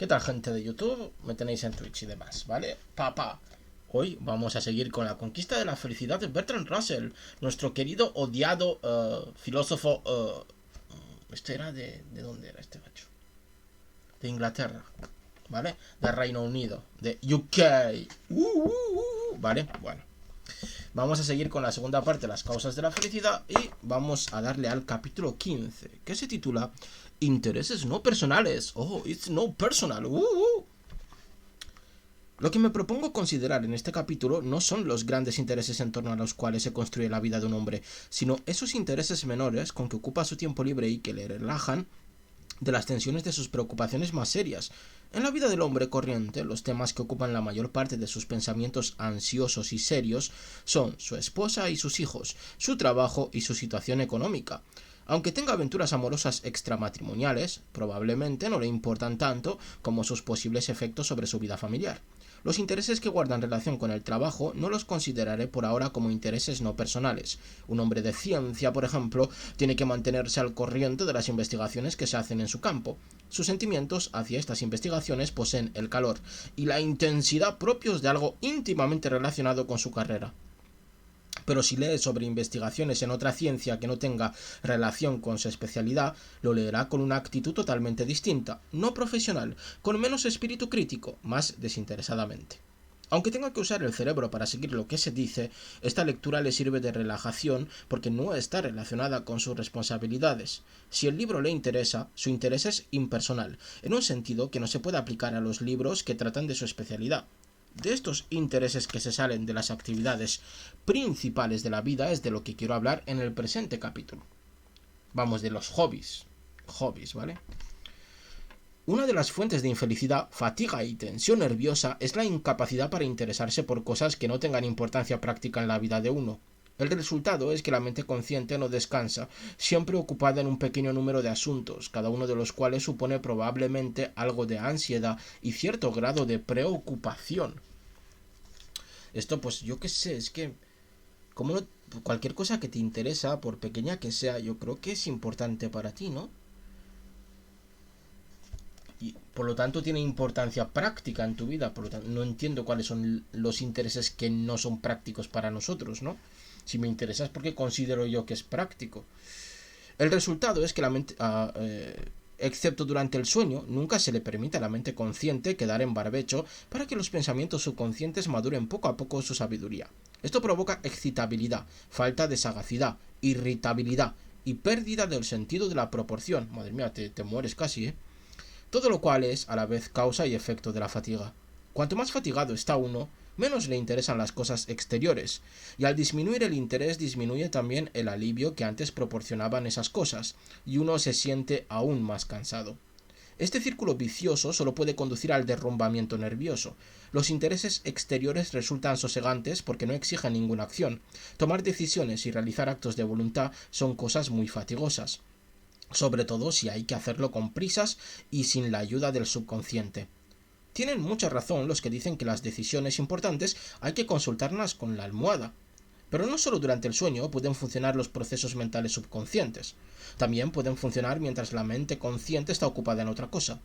¿Qué tal, gente de YouTube? Me tenéis en Twitch y demás, ¿vale? Hoy vamos a seguir con la conquista de la felicidad de Bertrand Russell, nuestro querido, odiado filósofo. Este era ¿de dónde era este macho? De Inglaterra, ¿vale? De Reino Unido, de UK. ¿Vale? Bueno. Vamos a seguir con la segunda parte, las causas de la felicidad, y vamos a darle al capítulo 15, que se titula Intereses no personales. Oh, it's no personal. Lo que me propongo considerar en este capítulo no son los grandes intereses en torno a los cuales se construye la vida de un hombre, sino esos intereses menores con que ocupa su tiempo libre y que le relajan de las tensiones de sus preocupaciones más serias. En la vida del hombre corriente, los temas que ocupan la mayor parte de sus pensamientos ansiosos y serios son su esposa y sus hijos, su trabajo y su situación económica. Aunque tenga aventuras amorosas extramatrimoniales, probablemente no le importan tanto como sus posibles efectos sobre su vida familiar. Los intereses que guardan relación con el trabajo no los consideraré por ahora como intereses no personales. Un hombre de ciencia, por ejemplo, tiene que mantenerse al corriente de las investigaciones que se hacen en su campo. Sus sentimientos hacia estas investigaciones poseen el calor y la intensidad propios de algo íntimamente relacionado con su carrera. Pero si lee sobre investigaciones en otra ciencia que no tenga relación con su especialidad, lo leerá con una actitud totalmente distinta, no profesional, con menos espíritu crítico, más desinteresadamente. Aunque tenga que usar el cerebro para seguir lo que se dice, esta lectura le sirve de relajación porque no está relacionada con sus responsabilidades. Si el libro le interesa, su interés es impersonal, en un sentido que no se puede aplicar a los libros que tratan de su especialidad. De estos intereses que se salen de las actividades principales de la vida es de lo que quiero hablar en el presente capítulo. Vamos, de los hobbies. Hobbies, ¿vale? Una de las fuentes de infelicidad, fatiga y tensión nerviosa es la incapacidad para interesarse por cosas que no tengan importancia práctica en la vida de uno. El resultado es que la mente consciente no descansa, siempre ocupada en un pequeño número de asuntos, cada uno de los cuales supone probablemente algo de ansiedad y cierto grado de preocupación. Esto, pues yo qué sé, es que como no, cualquier cosa que te interesa, por pequeña que sea, yo creo que es importante para ti, ¿no? Y por lo tanto tiene importancia práctica en tu vida. Por lo tanto, no entiendo cuáles son los intereses que no son prácticos para nosotros, ¿no? Si me interesa es porque considero yo que es práctico. El resultado es que la mente, excepto durante el sueño, nunca se le permite a la mente consciente quedar en barbecho para que los pensamientos subconscientes maduren poco a poco su sabiduría. Esto provoca excitabilidad, falta de sagacidad, irritabilidad y pérdida del sentido de la proporción. Madre mía, te mueres casi, ¿eh? Todo lo cual es, a la vez, causa y efecto de la fatiga. Cuanto más fatigado está uno, menos le interesan las cosas exteriores, y al disminuir el interés disminuye también el alivio que antes proporcionaban esas cosas, y uno se siente aún más cansado. Este círculo vicioso solo puede conducir al derrumbamiento nervioso. Los intereses exteriores resultan sosegantes porque no exigen ninguna acción. Tomar decisiones y realizar actos de voluntad son cosas muy fatigosas, sobre todo si hay que hacerlo con prisas y sin la ayuda del subconsciente. Tienen mucha razón los que dicen que las decisiones importantes hay que consultarlas con la almohada. Pero no solo durante el sueño pueden funcionar los procesos mentales subconscientes. También pueden funcionar mientras la mente consciente está ocupada en otra cosa.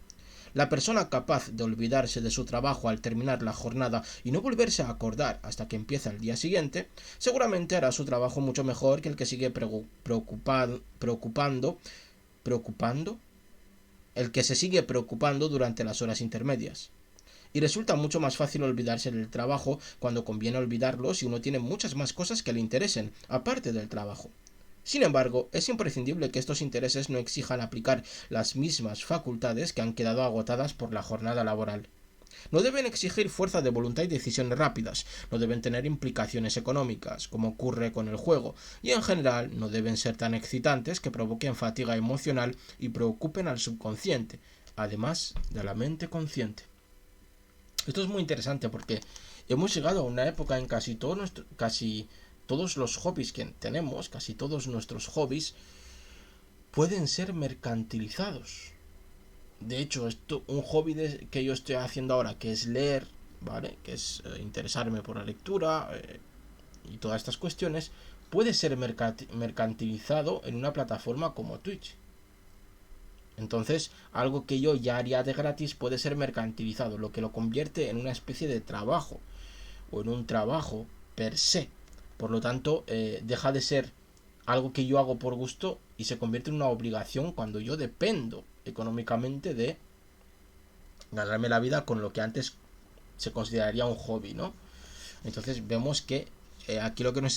La persona capaz de olvidarse de su trabajo al terminar la jornada y no volverse a acordar hasta que empieza el día siguiente, seguramente hará su trabajo mucho mejor que el que sigue preocupando, el que se sigue preocupando durante las horas intermedias. Y resulta mucho más fácil olvidarse del trabajo cuando conviene olvidarlo si uno tiene muchas más cosas que le interesen, aparte del trabajo. Sin embargo, es imprescindible que estos intereses no exijan aplicar las mismas facultades que han quedado agotadas por la jornada laboral. No deben exigir fuerza de voluntad y decisiones rápidas, no deben tener implicaciones económicas, como ocurre con el juego, y en general no deben ser tan excitantes que provoquen fatiga emocional y preocupen al subconsciente, además de la mente consciente. Esto es muy interesante porque hemos llegado a una época en casi todos los hobbies que tenemos, casi todos nuestros hobbies, pueden ser mercantilizados. De hecho, un hobby que yo estoy haciendo ahora, que es leer, ¿vale? Que es interesarme por la lectura y todas estas cuestiones, puede ser mercantilizado en una plataforma como Twitch. Entonces, algo que yo ya haría de gratis puede ser mercantilizado, lo que lo convierte en una especie de trabajo o en un trabajo per se. Por lo tanto, deja de ser algo que yo hago por gusto y se convierte en una obligación cuando yo dependo económicamente de ganarme la vida con lo que antes se consideraría un hobby, ¿no? Entonces vemos que aquí lo que nos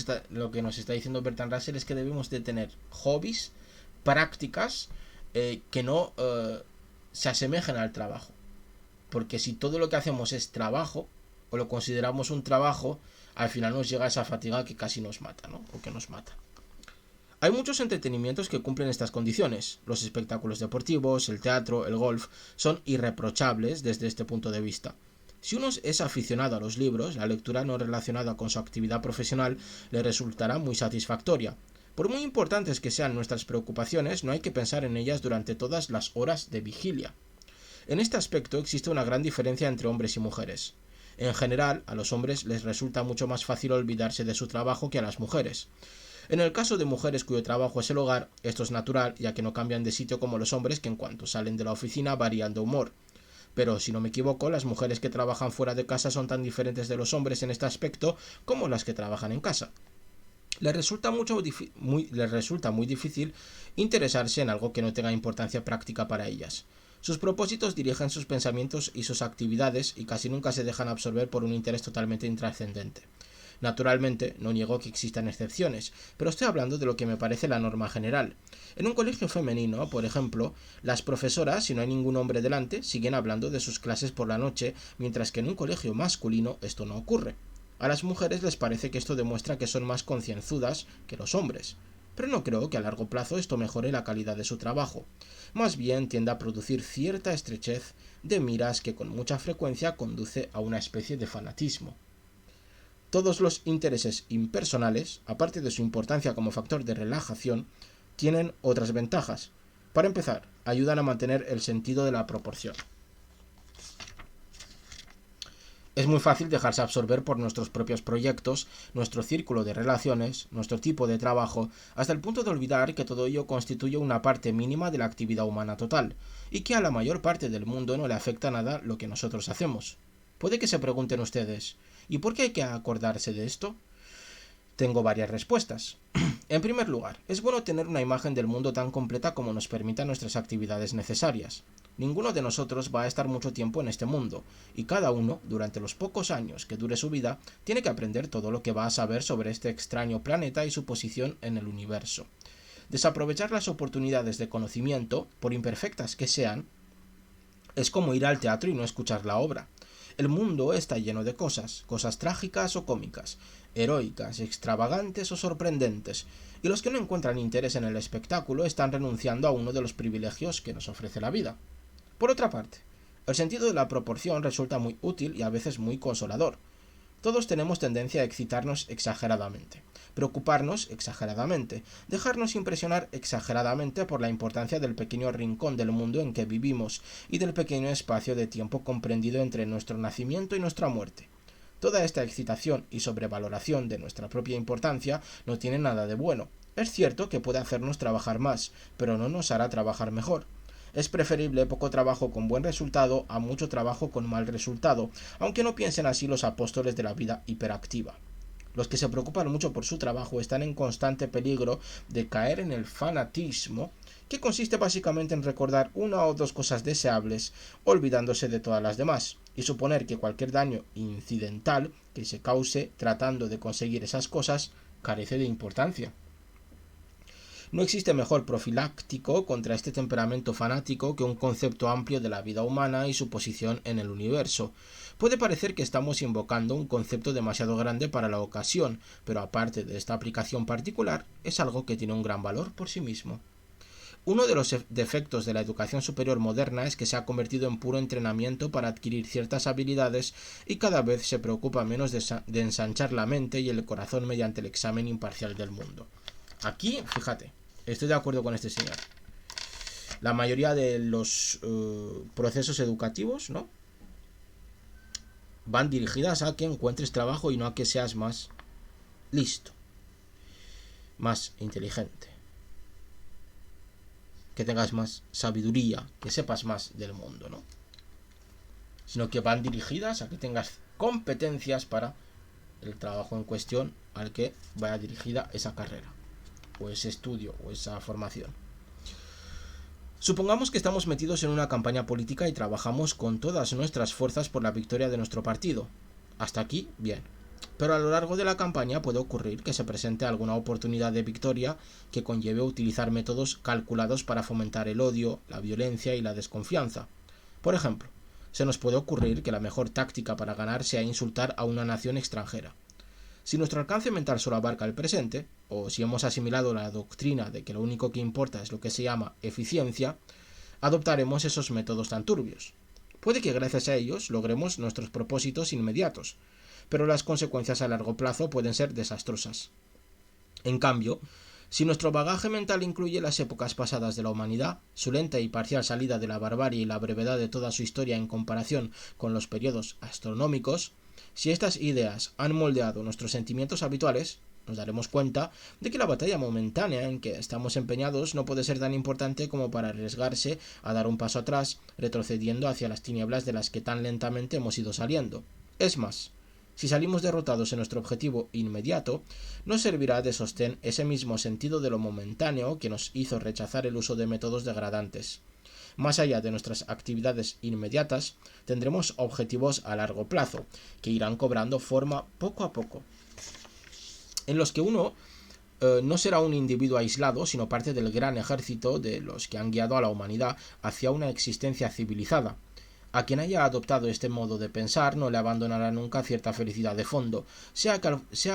está diciendo Bertrand Russell es que debemos de tener hobbies, prácticas que no se asemejen al trabajo. Porque si todo lo que hacemos es trabajo, o lo consideramos un trabajo, al final nos llega esa fatiga que casi nos mata, ¿no? O que nos mata. Hay muchos entretenimientos que cumplen estas condiciones. Los espectáculos deportivos, el teatro, el golf, son irreprochables desde este punto de vista. Si uno es aficionado a los libros, la lectura no relacionada con su actividad profesional le resultará muy satisfactoria. Por muy importantes que sean nuestras preocupaciones, no hay que pensar en ellas durante todas las horas de vigilia. En este aspecto existe una gran diferencia entre hombres y mujeres. En general, a los hombres les resulta mucho más fácil olvidarse de su trabajo que a las mujeres. En el caso de mujeres cuyo trabajo es el hogar, esto es natural, ya que no cambian de sitio como los hombres que en cuanto salen de la oficina varían de humor. Pero si no me equivoco, las mujeres que trabajan fuera de casa son tan diferentes de los hombres en este aspecto como las que trabajan en casa. Les resulta muy difícil interesarse en algo que no tenga importancia práctica para ellas. Sus propósitos dirigen sus pensamientos y sus actividades y casi nunca se dejan absorber por un interés totalmente intrascendente. Naturalmente, no niego que existan excepciones, pero estoy hablando de lo que me parece la norma general. En un colegio femenino, por ejemplo, las profesoras, si no hay ningún hombre delante, siguen hablando de sus clases por la noche, mientras que en un colegio masculino esto no ocurre. A las mujeres les parece que esto demuestra que son más concienzudas que los hombres, pero no creo que a largo plazo esto mejore la calidad de su trabajo. Más bien tiende a producir cierta estrechez de miras que con mucha frecuencia conduce a una especie de fanatismo. Todos los intereses impersonales, aparte de su importancia como factor de relajación, tienen otras ventajas. Para empezar, ayudan a mantener el sentido de la proporción. Es muy fácil dejarse absorber por nuestros propios proyectos, nuestro círculo de relaciones, nuestro tipo de trabajo, hasta el punto de olvidar que todo ello constituye una parte mínima de la actividad humana total, y que a la mayor parte del mundo no le afecta nada lo que nosotros hacemos. Puede que se pregunten ustedes, ¿y por qué hay que acordarse de esto? Tengo varias respuestas. En primer lugar, es bueno tener una imagen del mundo tan completa como nos permitan nuestras actividades necesarias. Ninguno de nosotros va a estar mucho tiempo en este mundo, y cada uno, durante los pocos años que dure su vida, tiene que aprender todo lo que va a saber sobre este extraño planeta y su posición en el universo. Desaprovechar las oportunidades de conocimiento, por imperfectas que sean, es como ir al teatro y no escuchar la obra. El mundo está lleno de cosas trágicas o cómicas, heroicas, extravagantes o sorprendentes, y los que no encuentran interés en el espectáculo están renunciando a uno de los privilegios que nos ofrece la vida. Por otra parte, el sentido de la proporción resulta muy útil y a veces muy consolador. Todos tenemos tendencia a excitarnos exageradamente, preocuparnos exageradamente, dejarnos impresionar exageradamente por la importancia del pequeño rincón del mundo en que vivimos y del pequeño espacio de tiempo comprendido entre nuestro nacimiento y nuestra muerte. Toda esta excitación y sobrevaloración de nuestra propia importancia no tiene nada de bueno. Es cierto que puede hacernos trabajar más, pero no nos hará trabajar mejor. Es preferible poco trabajo con buen resultado a mucho trabajo con mal resultado, aunque no piensen así los apóstoles de la vida hiperactiva. Los que se preocupan mucho por su trabajo están en constante peligro de caer en el fanatismo, que consiste básicamente en recordar una o dos cosas deseables, olvidándose de todas las demás, y suponer que cualquier daño incidental que se cause tratando de conseguir esas cosas carece de importancia. No existe mejor profiláctico contra este temperamento fanático que un concepto amplio de la vida humana y su posición en el universo. Puede parecer que estamos invocando un concepto demasiado grande para la ocasión, pero aparte de esta aplicación particular, es algo que tiene un gran valor por sí mismo. Uno de los defectos de la educación superior moderna es que se ha convertido en puro entrenamiento para adquirir ciertas habilidades y cada vez se preocupa menos de ensanchar la mente y el corazón mediante el examen imparcial del mundo. Aquí, fíjate, estoy de acuerdo con este señor. La mayoría de los procesos educativos, ¿no?, van dirigidas a que encuentres trabajo y no a que seas más listo, más inteligente. que tengas más sabiduría, que sepas más del mundo, ¿no? Sino que van dirigidas a que tengas competencias para el trabajo en cuestión al que vaya dirigida esa carrera, o ese estudio, o esa formación. Supongamos que estamos metidos en una campaña política y trabajamos con todas nuestras fuerzas por la victoria de nuestro partido. Hasta aquí, bien. Pero a lo largo de la campaña puede ocurrir que se presente alguna oportunidad de victoria que conlleve utilizar métodos calculados para fomentar el odio, la violencia y la desconfianza. Por ejemplo, se nos puede ocurrir que la mejor táctica para ganar sea insultar a una nación extranjera. Si nuestro alcance mental solo abarca el presente, o si hemos asimilado la doctrina de que lo único que importa es lo que se llama eficiencia, adoptaremos esos métodos tan turbios. Puede que gracias a ellos logremos nuestros propósitos inmediatos, pero las consecuencias a largo plazo pueden ser desastrosas. En cambio, si nuestro bagaje mental incluye las épocas pasadas de la humanidad, su lenta y parcial salida de la barbarie y la brevedad de toda su historia en comparación con los periodos astronómicos, si estas ideas han moldeado nuestros sentimientos habituales, nos daremos cuenta de que la batalla momentánea en que estamos empeñados no puede ser tan importante como para arriesgarse a dar un paso atrás, retrocediendo hacia las tinieblas de las que tan lentamente hemos ido saliendo. Es más, si salimos derrotados en nuestro objetivo inmediato, nos servirá de sostén ese mismo sentido de lo momentáneo que nos hizo rechazar el uso de métodos degradantes. Más allá de nuestras actividades inmediatas, tendremos objetivos a largo plazo, que irán cobrando forma poco a poco, en los que uno no será un individuo aislado, sino parte del gran ejército de los que han guiado a la humanidad hacia una existencia civilizada. A quien haya adoptado este modo de pensar no le abandonará nunca cierta felicidad de fondo, sea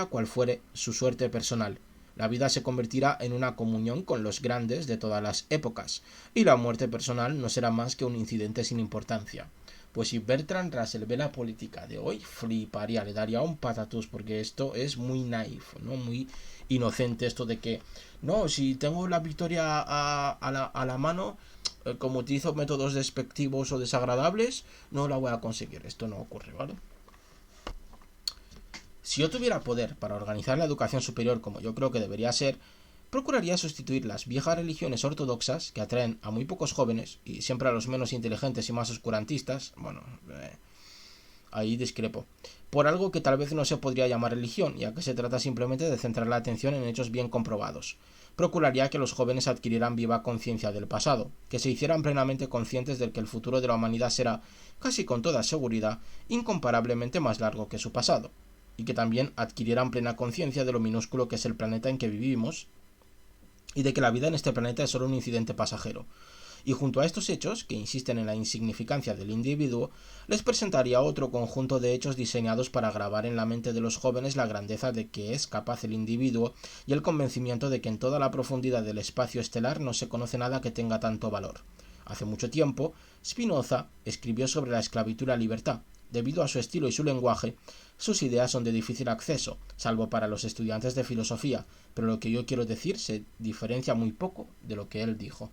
cual fuere su suerte personal. La vida se convertirá en una comunión con los grandes de todas las épocas, y la muerte personal no será más que un incidente sin importancia. Pues si Bertrand Russell ve la política de hoy, fliparía, le daría un patatús, porque esto es muy naif, ¿no? Muy inocente esto de que, no, si tengo la victoria a la mano, como utilizo métodos despectivos o desagradables, no la voy a conseguir. Esto no ocurre, ¿vale? Si yo tuviera poder para organizar la educación superior como yo creo que debería ser, procuraría sustituir las viejas religiones ortodoxas que atraen a muy pocos jóvenes y siempre a los menos inteligentes y más oscurantistas, ahí discrepo, por algo que tal vez no se podría llamar religión, ya que se trata simplemente de centrar la atención en hechos bien comprobados. Procuraría que los jóvenes adquirieran viva conciencia del pasado, que se hicieran plenamente conscientes de que el futuro de la humanidad será, casi con toda seguridad, incomparablemente más largo que su pasado, y que también adquirieran plena conciencia de lo minúsculo que es el planeta en que vivimos, y de que la vida en este planeta es solo un incidente pasajero. Y junto a estos hechos, que insisten en la insignificancia del individuo, les presentaría otro conjunto de hechos diseñados para grabar en la mente de los jóvenes la grandeza de que es capaz el individuo y el convencimiento de que en toda la profundidad del espacio estelar no se conoce nada que tenga tanto valor. Hace mucho tiempo, Spinoza escribió sobre la esclavitud y la libertad. Debido a su estilo y su lenguaje, sus ideas son de difícil acceso, salvo para los estudiantes de filosofía, pero lo que yo quiero decir se diferencia muy poco de lo que él dijo.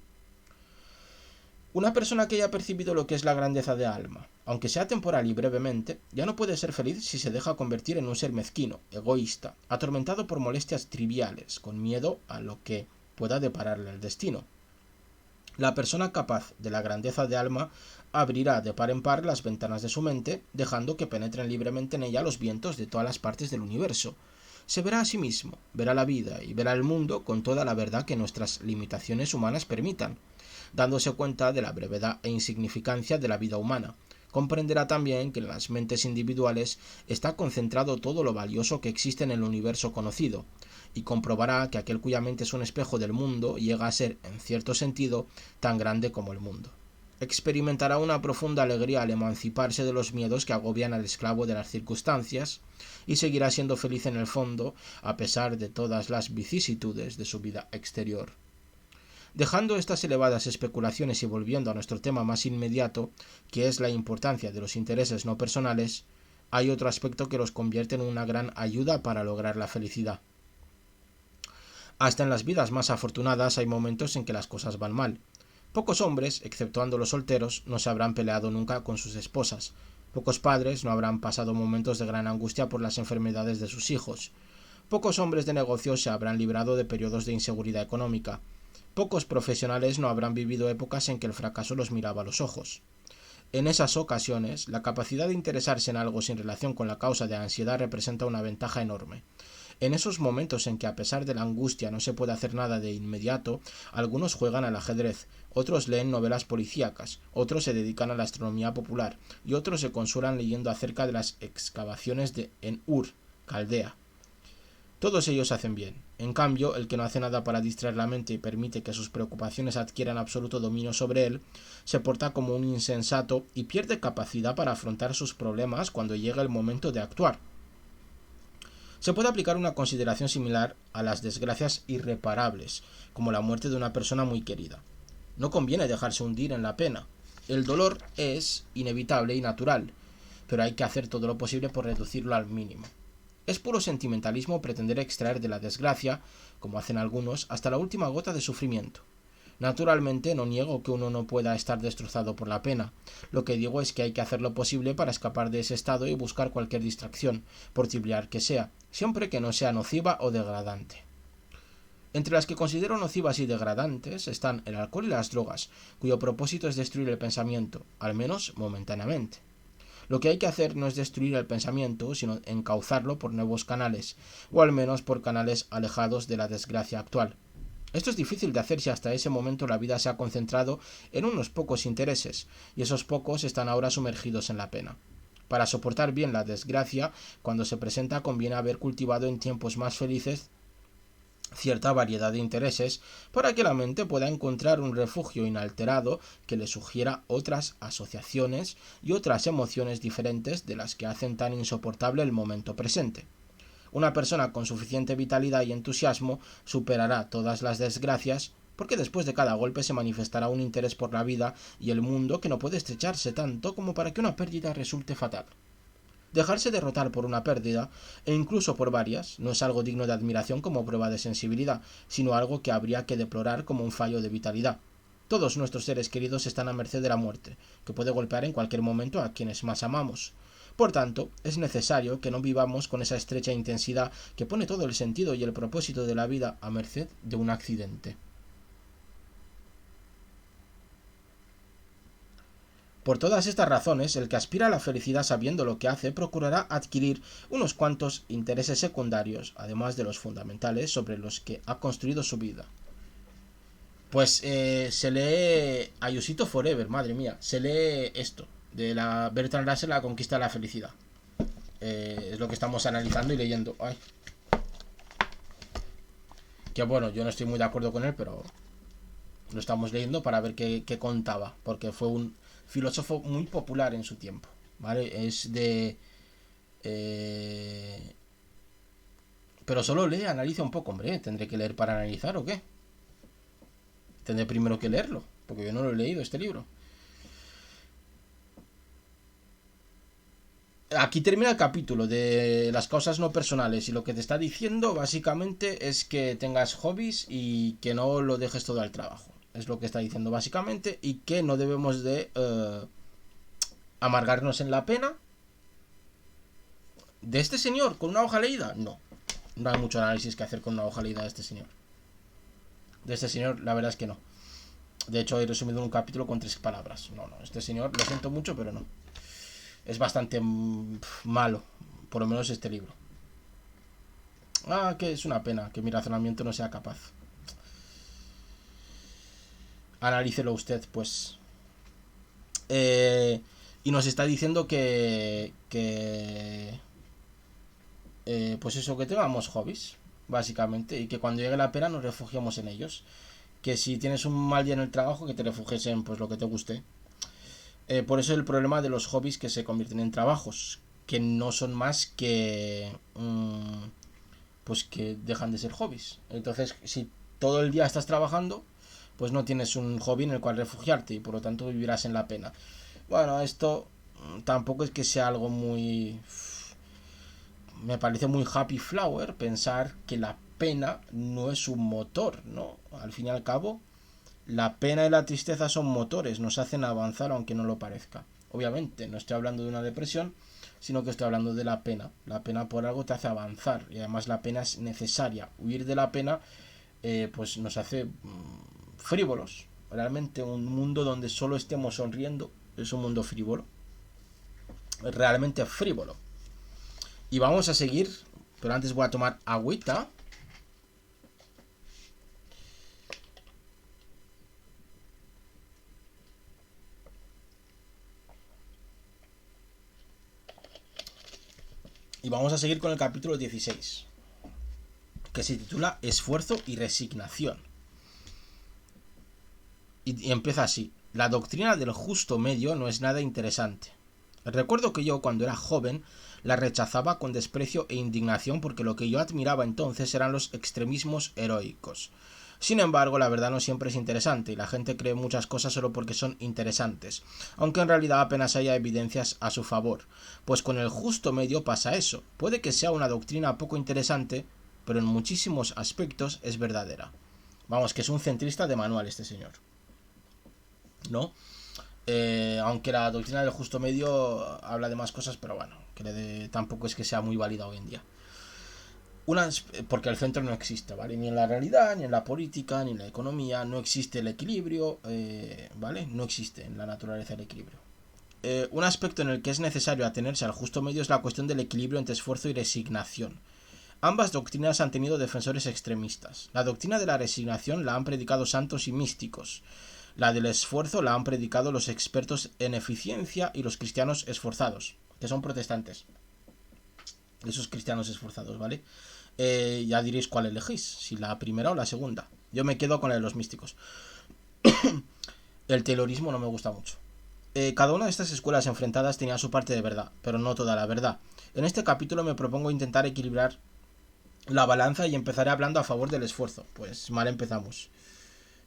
Una persona que haya percibido lo que es la grandeza de alma, aunque sea temporal y brevemente, ya no puede ser feliz si se deja convertir en un ser mezquino, egoísta, atormentado por molestias triviales, con miedo a lo que pueda depararle el destino. La persona capaz de la grandeza de alma abrirá de par en par las ventanas de su mente, dejando que penetren libremente en ella los vientos de todas las partes del universo. Se verá a sí mismo, verá la vida y verá el mundo con toda la verdad que nuestras limitaciones humanas permitan. Dándose cuenta de la brevedad e insignificancia de la vida humana, comprenderá también que en las mentes individuales está concentrado todo lo valioso que existe en el universo conocido, y comprobará que aquel cuya mente es un espejo del mundo llega a ser, en cierto sentido, tan grande como el mundo. Experimentará una profunda alegría al emanciparse de los miedos que agobian al esclavo de las circunstancias, y seguirá siendo feliz en el fondo, a pesar de todas las vicisitudes de su vida exterior. Dejando estas elevadas especulaciones y volviendo a nuestro tema más inmediato, que es la importancia de los intereses no personales, hay otro aspecto que los convierte en una gran ayuda para lograr la felicidad. Hasta en las vidas más afortunadas hay momentos en que las cosas van mal. Pocos hombres, exceptuando los solteros, no se habrán peleado nunca con sus esposas. Pocos padres no habrán pasado momentos de gran angustia por las enfermedades de sus hijos. Pocos hombres de negocios se habrán librado de periodos de inseguridad económica. Pocos profesionales no habrán vivido épocas en que el fracaso los miraba a los ojos. En esas ocasiones, la capacidad de interesarse en algo sin relación con la causa de ansiedad representa una ventaja enorme. En esos momentos en que a pesar de la angustia no se puede hacer nada de inmediato, algunos juegan al ajedrez, otros leen novelas policíacas, otros se dedican a la astronomía popular y otros se consuelan leyendo acerca de las excavaciones en Ur, Caldea. Todos ellos hacen bien. En cambio, el que no hace nada para distraer la mente y permite que sus preocupaciones adquieran absoluto dominio sobre él, se porta como un insensato y pierde capacidad para afrontar sus problemas cuando llega el momento de actuar. Se puede aplicar una consideración similar a las desgracias irreparables, como la muerte de una persona muy querida. No conviene dejarse hundir en la pena. El dolor es inevitable y natural, pero hay que hacer todo lo posible por reducirlo al mínimo. Es puro sentimentalismo pretender extraer de la desgracia, como hacen algunos, hasta la última gota de sufrimiento. Naturalmente no niego que uno no pueda estar destrozado por la pena. Lo que digo es que hay que hacer lo posible para escapar de ese estado y buscar cualquier distracción, por trivial que sea, siempre que no sea nociva o degradante. Entre las que considero nocivas y degradantes están el alcohol y las drogas, cuyo propósito es destruir el pensamiento, al menos momentáneamente. Lo que hay que hacer no es destruir el pensamiento, sino encauzarlo por nuevos canales, o al menos por canales alejados de la desgracia actual. Esto es difícil de hacer si hasta ese momento la vida se ha concentrado en unos pocos intereses, y esos pocos están ahora sumergidos en la pena. Para soportar bien la desgracia, cuando se presenta conviene haber cultivado en tiempos más felices cierta variedad de intereses para que la mente pueda encontrar un refugio inalterado que le sugiera otras asociaciones y otras emociones diferentes de las que hacen tan insoportable el momento presente. Una persona con suficiente vitalidad y entusiasmo superará todas las desgracias porque después de cada golpe se manifestará un interés por la vida y el mundo que no puede estrecharse tanto como para que una pérdida resulte fatal. Dejarse derrotar por una pérdida, e incluso por varias, no es algo digno de admiración como prueba de sensibilidad, sino algo que habría que deplorar como un fallo de vitalidad. Todos nuestros seres queridos están a merced de la muerte, que puede golpear en cualquier momento a quienes más amamos. Por tanto, es necesario que no vivamos con esa estrecha intensidad que pone todo el sentido y el propósito de la vida a merced de un accidente. Por todas estas razones, el que aspira a la felicidad sabiendo lo que hace procurará adquirir unos cuantos intereses secundarios, además de los fundamentales sobre los que ha construido su vida. Pues se lee Ayusito Forever, madre mía, se lee esto, de la Bertrand Russell, La conquista de la felicidad. Es lo que estamos analizando y leyendo. Ay. Que bueno, yo no estoy muy de acuerdo con él, pero lo estamos leyendo para ver qué contaba, porque fue un filósofo muy popular en su tiempo, ¿vale? Es de... Pero solo lee, analiza un poco, hombre. ¿Tendré que leer para analizar o qué? Tendré primero que leerlo, porque yo no lo he leído este libro. Aquí termina el capítulo de las causas no personales y lo que te está diciendo básicamente es que tengas hobbies y que no lo dejes todo al trabajo. Es lo que está diciendo básicamente y que no debemos de amargarnos en la pena. ¿De este señor con una hoja leída? No. No hay mucho análisis que hacer con una hoja leída de este señor. De este señor la verdad es que no. De hecho he resumido en un capítulo con 3 palabras. No, este señor lo siento mucho pero no. Es bastante malo, por lo menos este libro. Que es una pena que mi razonamiento no sea capaz. Analícelo usted, pues. Y nos está diciendo que pues eso, que tengamos hobbies, básicamente, y que cuando llegue la pena nos refugiemos en ellos. Que si tienes un mal día en el trabajo, que te refugies en pues lo que te guste. Por eso el problema de los hobbies que se convierten en trabajos, que no son más que pues que dejan de ser hobbies. Entonces, si todo el día estás trabajando, pues no tienes un hobby en el cual refugiarte y por lo tanto vivirás en la pena. Bueno, esto tampoco es que sea algo muy... Me parece muy happy flower pensar que la pena no es un motor, ¿no? Al fin y al cabo, la pena y la tristeza son motores, nos hacen avanzar aunque no lo parezca. Obviamente, no estoy hablando de una depresión, sino que estoy hablando de la pena. La pena por algo te hace avanzar y además la pena es necesaria. Huir de la pena pues nos hace frívolos. Realmente un mundo donde solo estemos sonriendo es un mundo frívolo. Realmente frívolo. Y vamos a seguir, pero antes voy a tomar agüita. Y vamos a seguir con el capítulo 16, que se titula Esfuerzo y resignación. Y empieza así. La doctrina del justo medio no es nada interesante. Recuerdo que yo, cuando era joven, la rechazaba con desprecio e indignación porque lo que yo admiraba entonces eran los extremismos heroicos. Sin embargo, la verdad no siempre es interesante y la gente cree muchas cosas solo porque son interesantes, aunque en realidad apenas haya evidencias a su favor. Pues con el justo medio pasa eso. Puede que sea una doctrina poco interesante, pero en muchísimos aspectos es verdadera. Vamos, que es un centrista de manual este señor, ¿no? Aunque la doctrina del justo medio habla de más cosas, pero bueno, que tampoco es que sea muy válida hoy en día. Porque el centro no existe, ¿vale? Ni en la realidad, ni en la política, ni en la economía, no existe el equilibrio, ¿vale? No existe en la naturaleza el equilibrio. Un aspecto en el que es necesario atenerse al justo medio es la cuestión del equilibrio entre esfuerzo y resignación. Ambas doctrinas han tenido defensores extremistas. La doctrina de la resignación la han predicado santos y místicos. La del esfuerzo la han predicado los expertos en eficiencia y los cristianos esforzados, que son protestantes. Esos cristianos esforzados, ¿vale? Ya diréis cuál elegís, si la primera o la segunda. Yo me quedo con la de los místicos. El taylorismo no me gusta mucho. Cada una de estas escuelas enfrentadas tenía su parte de verdad, pero no toda la verdad. En este capítulo me propongo intentar equilibrar la balanza y empezaré hablando a favor del esfuerzo. Pues mal empezamos.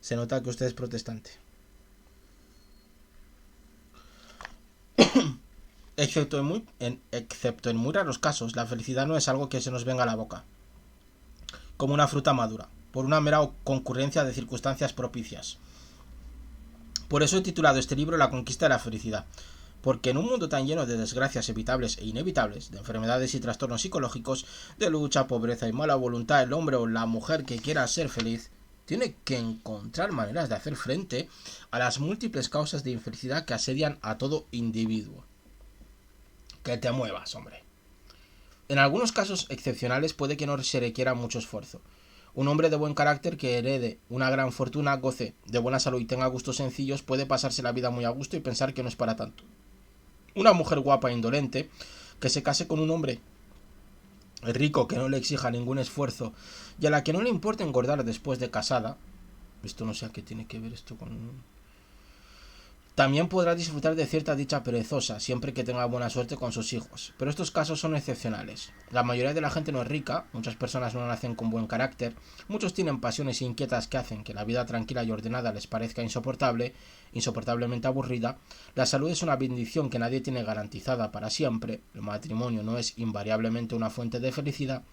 Se nota que usted es protestante. Excepto en muy raros casos, la felicidad no es algo que se nos venga a la boca, como una fruta madura, por una mera concurrencia de circunstancias propicias. Por eso he titulado este libro La conquista de la felicidad, porque en un mundo tan lleno de desgracias evitables e inevitables, de enfermedades y trastornos psicológicos, de lucha, pobreza y mala voluntad, el hombre o la mujer que quiera ser feliz tiene que encontrar maneras de hacer frente a las múltiples causas de infelicidad que asedian a todo individuo. Que te muevas, hombre. En algunos casos excepcionales puede que no se requiera mucho esfuerzo. Un hombre de buen carácter que herede una gran fortuna, goce de buena salud y tenga gustos sencillos puede pasarse la vida muy a gusto y pensar que no es para tanto. Una mujer guapa e indolente que se case con un hombre rico que no le exija ningún esfuerzo y a la que no le importa engordar después de casada, esto no sé a qué tiene que ver esto con... También podrá disfrutar de cierta dicha perezosa, siempre que tenga buena suerte con sus hijos. Pero estos casos son excepcionales. La mayoría de la gente no es rica, muchas personas no nacen con buen carácter, muchos tienen pasiones inquietas que hacen que la vida tranquila y ordenada les parezca insoportablemente aburrida. La salud es una bendición que nadie tiene garantizada para siempre, el matrimonio no es invariablemente una fuente de felicidad.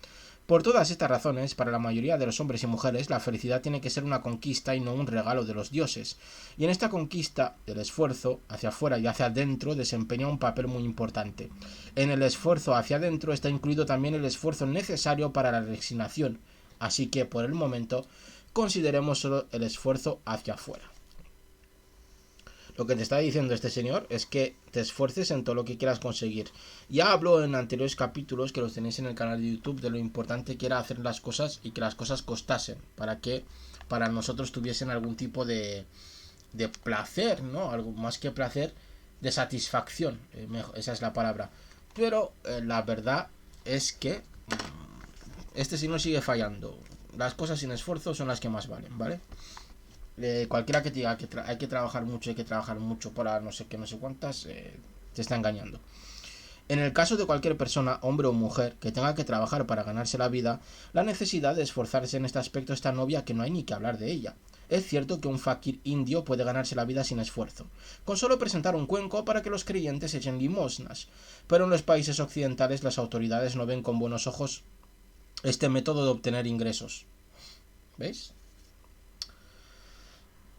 Por todas estas razones, para la mayoría de los hombres y mujeres, la felicidad tiene que ser una conquista y no un regalo de los dioses. Y en esta conquista, el esfuerzo hacia afuera y hacia adentro desempeña un papel muy importante. En el esfuerzo hacia adentro está incluido también el esfuerzo necesario para la resignación. Así que, por el momento, consideremos solo el esfuerzo hacia afuera. Lo que te está diciendo este señor es que te esfuerces en todo lo que quieras conseguir. Ya hablo en anteriores capítulos, que los tenéis en el canal de YouTube, de lo importante que era hacer las cosas y que las cosas costasen, para que para nosotros tuviesen algún tipo de placer, ¿no? Algo más que placer, de satisfacción, esa es la palabra. Pero la verdad es que este señor sigue fallando. Las cosas sin esfuerzo son las que más valen, ¿vale? Cualquiera que te diga que hay que trabajar mucho para no sé qué, no sé cuántas, te está engañando. En el caso de cualquier persona, hombre o mujer, que tenga que trabajar para ganarse la vida, la necesidad de esforzarse en este aspecto es tan obvia que no hay ni que hablar de ella. Es cierto que un fakir indio puede ganarse la vida sin esfuerzo, con solo presentar un cuenco para que los creyentes echen limosnas, pero en los países occidentales las autoridades no ven con buenos ojos este método de obtener ingresos. ¿Veis?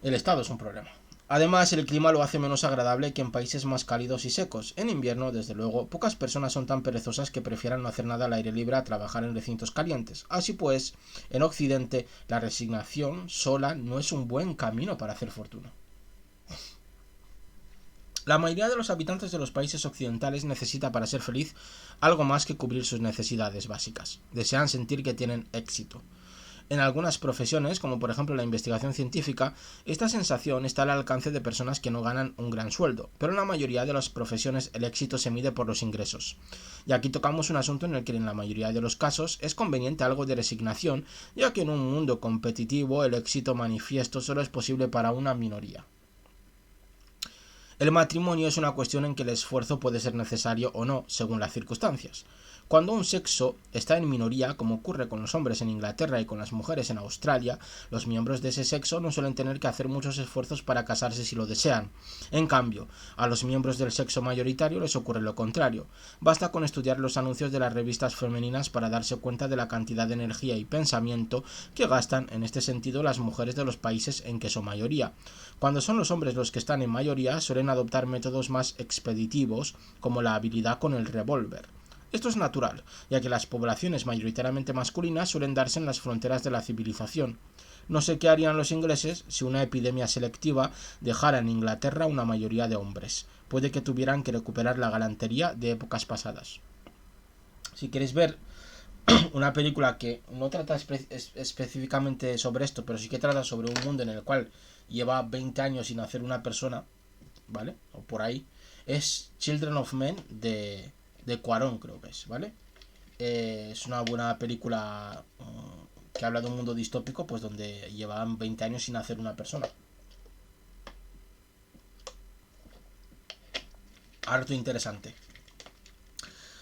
El Estado es un problema. Además, el clima lo hace menos agradable que en países más cálidos y secos. En invierno, desde luego, pocas personas son tan perezosas que prefieran no hacer nada al aire libre a trabajar en recintos calientes. Así pues, en Occidente, la resignación sola no es un buen camino para hacer fortuna. La mayoría de los habitantes de los países occidentales necesita para ser feliz algo más que cubrir sus necesidades básicas. Desean sentir que tienen éxito. En algunas profesiones, como por ejemplo la investigación científica, esta sensación está al alcance de personas que no ganan un gran sueldo, pero en la mayoría de las profesiones el éxito se mide por los ingresos. Y aquí tocamos un asunto en el que en la mayoría de los casos es conveniente algo de resignación, ya que en un mundo competitivo el éxito manifiesto solo es posible para una minoría. El matrimonio es una cuestión en que el esfuerzo puede ser necesario o no, según las circunstancias. Cuando un sexo está en minoría, como ocurre con los hombres en Inglaterra y con las mujeres en Australia, los miembros de ese sexo no suelen tener que hacer muchos esfuerzos para casarse si lo desean. En cambio, a los miembros del sexo mayoritario les ocurre lo contrario. Basta con estudiar los anuncios de las revistas femeninas para darse cuenta de la cantidad de energía y pensamiento que gastan en este sentido las mujeres de los países en que son mayoría. Cuando son los hombres los que están en mayoría, suelen adoptar métodos más expeditivos, como la habilidad con el revólver. Esto es natural, ya que las poblaciones mayoritariamente masculinas suelen darse en las fronteras de la civilización. No sé qué harían los ingleses si una epidemia selectiva dejara en Inglaterra una mayoría de hombres. Puede que tuvieran que recuperar la galantería de épocas pasadas. Si queréis ver una película que no trata específicamente sobre esto, pero sí que trata sobre un mundo en el cual lleva 20 años sin hacer una persona, ¿vale? O por ahí, es Children of Men de Cuarón, creo que es, ¿vale? Es una buena película que habla de un mundo distópico, pues donde llevaban 20 años sin hacer una persona. Harto interesante.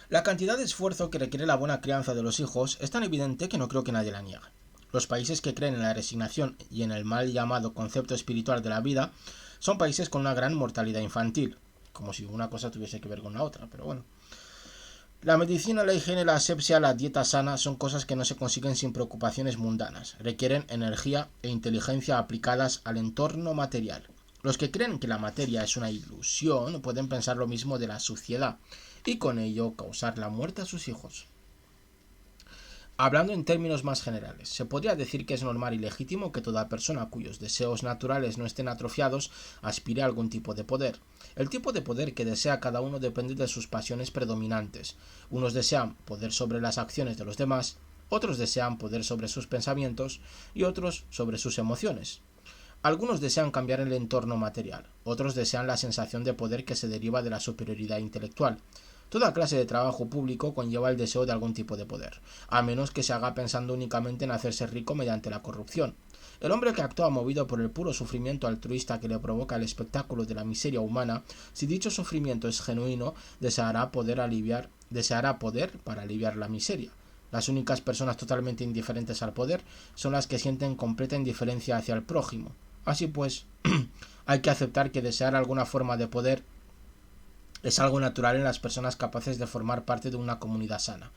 La cantidad de esfuerzo que requiere la buena crianza de los hijos es tan evidente que no creo que nadie la niegue. Los países que creen en la resignación y en el mal llamado concepto espiritual de la vida son países con una gran mortalidad infantil, como si una cosa tuviese que ver con la otra, pero bueno. La medicina, la higiene, la asepsia, la dieta sana son cosas que no se consiguen sin preocupaciones mundanas. Requieren energía e inteligencia aplicadas al entorno material. Los que creen que la materia es una ilusión pueden pensar lo mismo de la suciedad y con ello causar la muerte a sus hijos. Hablando en términos más generales, se podría decir que es normal y legítimo que toda persona cuyos deseos naturales no estén atrofiados aspire a algún tipo de poder. El tipo de poder que desea cada uno depende de sus pasiones predominantes. Unos desean poder sobre las acciones de los demás, otros desean poder sobre sus pensamientos y otros sobre sus emociones. Algunos desean cambiar el entorno material, otros desean la sensación de poder que se deriva de la superioridad intelectual. Toda clase de trabajo público conlleva el deseo de algún tipo de poder, a menos que se haga pensando únicamente en hacerse rico mediante la corrupción. El hombre que actúa movido por el puro sufrimiento altruista que le provoca el espectáculo de la miseria humana, si dicho sufrimiento es genuino, deseará poder para aliviar la miseria. Las únicas personas totalmente indiferentes al poder son las que sienten completa indiferencia hacia el prójimo. Así pues, hay que aceptar que desear alguna forma de poder es algo natural en las personas capaces de formar parte de una comunidad sana.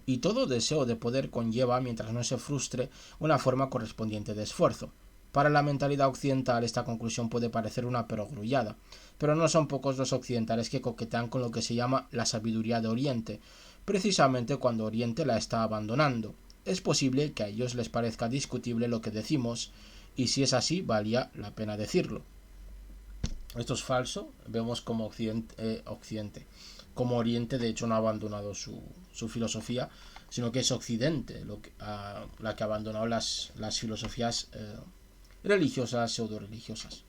Y todo deseo de poder conlleva, mientras no se frustre, una forma correspondiente de esfuerzo. Para la mentalidad occidental esta conclusión puede parecer una perogrullada, pero no son pocos los occidentales que coquetean con lo que se llama la sabiduría de Oriente, precisamente cuando Oriente la está abandonando. Es posible que a ellos les parezca discutible lo que decimos, y si es así, valía la pena decirlo. Esto es falso, vemos como Occidente, como Oriente de hecho no ha abandonado su filosofía, sino que es Occidente la que ha abandonado las filosofías religiosas, pseudo-religiosas.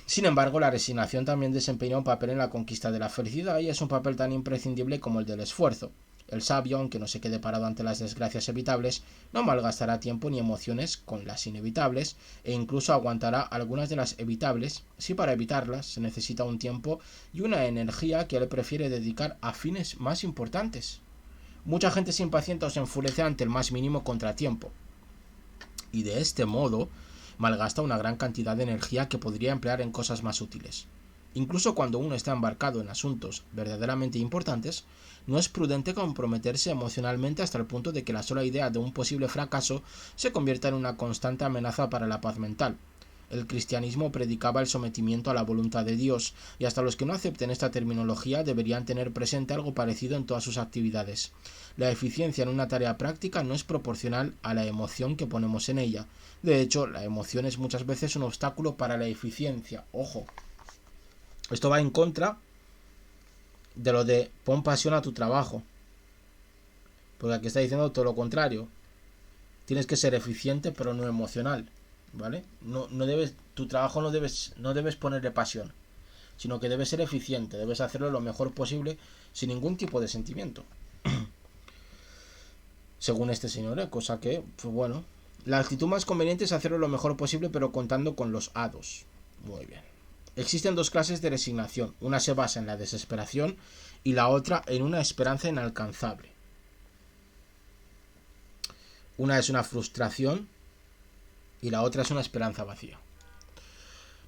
Sin embargo, la resignación también desempeña un papel en la conquista de la felicidad y es un papel tan imprescindible como el del esfuerzo. El sabio, aunque no se quede parado ante las desgracias evitables, no malgastará tiempo ni emociones con las inevitables e incluso aguantará algunas de las evitables si para evitarlas se necesita un tiempo y una energía que él prefiere dedicar a fines más importantes. Mucha gente se impacienta o se enfurece ante el más mínimo contratiempo y de este modo malgasta una gran cantidad de energía que podría emplear en cosas más útiles. Incluso cuando uno está embarcado en asuntos verdaderamente importantes, no es prudente comprometerse emocionalmente hasta el punto de que la sola idea de un posible fracaso se convierta en una constante amenaza para la paz mental. El cristianismo predicaba el sometimiento a la voluntad de Dios, y hasta los que no acepten esta terminología deberían tener presente algo parecido en todas sus actividades. La eficiencia en una tarea práctica no es proporcional a la emoción que ponemos en ella. De hecho, la emoción es muchas veces un obstáculo para la eficiencia. Ojo, esto va en contra de lo de pon pasión a tu trabajo, porque aquí está diciendo todo lo contrario. Tienes que ser eficiente pero no emocional, ¿vale? Tu trabajo no debes ponerle pasión, sino que debes ser eficiente, debes hacerlo lo mejor posible sin ningún tipo de sentimiento. Según este señor, cosa que, pues bueno, la actitud más conveniente es hacerlo lo mejor posible pero contando con los hados. Muy bien. Existen dos clases de resignación, una se basa en la desesperación y la otra en una esperanza inalcanzable. Una es una frustración y la otra es una esperanza vacía.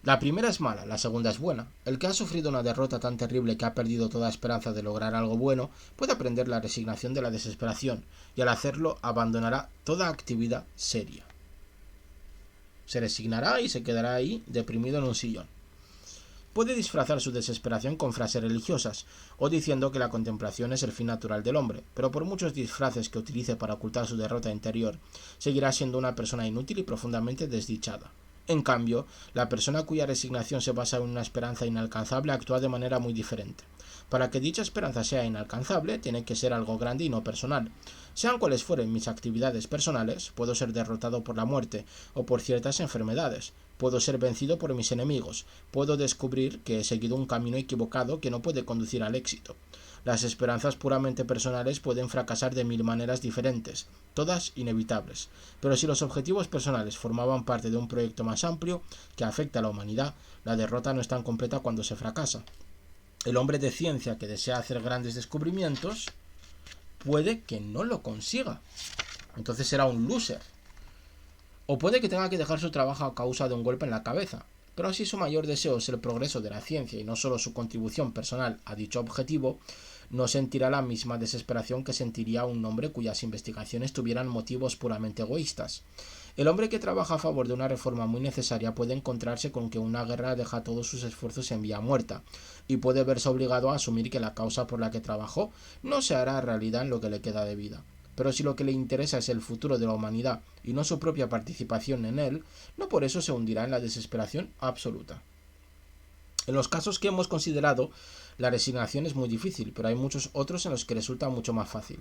La primera es mala, la segunda es buena. El que ha sufrido una derrota tan terrible que ha perdido toda esperanza de lograr algo bueno puede aprender la resignación de la desesperación y al hacerlo abandonará toda actividad seria. Se resignará y se quedará ahí deprimido en un sillón. Puede disfrazar su desesperación con frases religiosas o diciendo que la contemplación es el fin natural del hombre, pero por muchos disfraces que utilice para ocultar su derrota interior, seguirá siendo una persona inútil y profundamente desdichada. En cambio, la persona cuya resignación se basa en una esperanza inalcanzable actúa de manera muy diferente. Para que dicha esperanza sea inalcanzable, tiene que ser algo grande y no personal. Sean cuales fueren mis actividades personales, puedo ser derrotado por la muerte o por ciertas enfermedades. Puedo ser vencido por mis enemigos. Puedo descubrir que he seguido un camino equivocado que no puede conducir al éxito. Las esperanzas puramente personales pueden fracasar de mil maneras diferentes, todas inevitables. Pero si los objetivos personales formaban parte de un proyecto más amplio que afecta a la humanidad, la derrota no es tan completa cuando se fracasa. El hombre de ciencia que desea hacer grandes descubrimientos puede que no lo consiga. Entonces será un loser. O puede que tenga que dejar su trabajo a causa de un golpe en la cabeza. Pero si su mayor deseo es el progreso de la ciencia y no solo su contribución personal a dicho objetivo, no sentirá la misma desesperación que sentiría un hombre cuyas investigaciones tuvieran motivos puramente egoístas. El hombre que trabaja a favor de una reforma muy necesaria puede encontrarse con que una guerra deja todos sus esfuerzos en vía muerta, y puede verse obligado a asumir que la causa por la que trabajó no se hará realidad en lo que le queda de vida. Pero si lo que le interesa es el futuro de la humanidad y no su propia participación en él, no por eso se hundirá en la desesperación absoluta. En los casos que hemos considerado, la resignación es muy difícil, pero hay muchos otros en los que resulta mucho más fácil.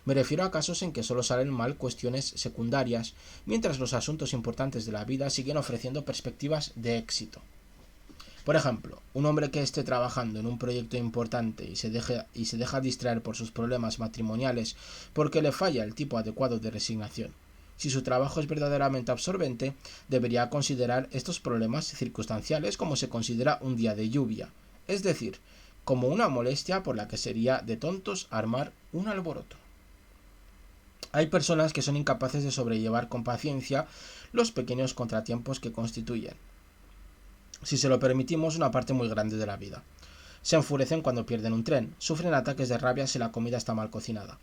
Me refiero a casos en que solo salen mal cuestiones secundarias, mientras los asuntos importantes de la vida siguen ofreciendo perspectivas de éxito. Por ejemplo, un hombre que esté trabajando en un proyecto importante y se deja distraer por sus problemas matrimoniales porque le falla el tipo adecuado de resignación. Si su trabajo es verdaderamente absorbente, debería considerar estos problemas circunstanciales como se considera un día de lluvia, es decir, como una molestia por la que sería de tontos armar un alboroto. Hay personas que son incapaces de sobrellevar con paciencia los pequeños contratiempos que constituyen, si se lo permitimos, una parte muy grande de la vida. Se enfurecen cuando pierden un tren, sufren ataques de rabia si la comida está mal cocinada.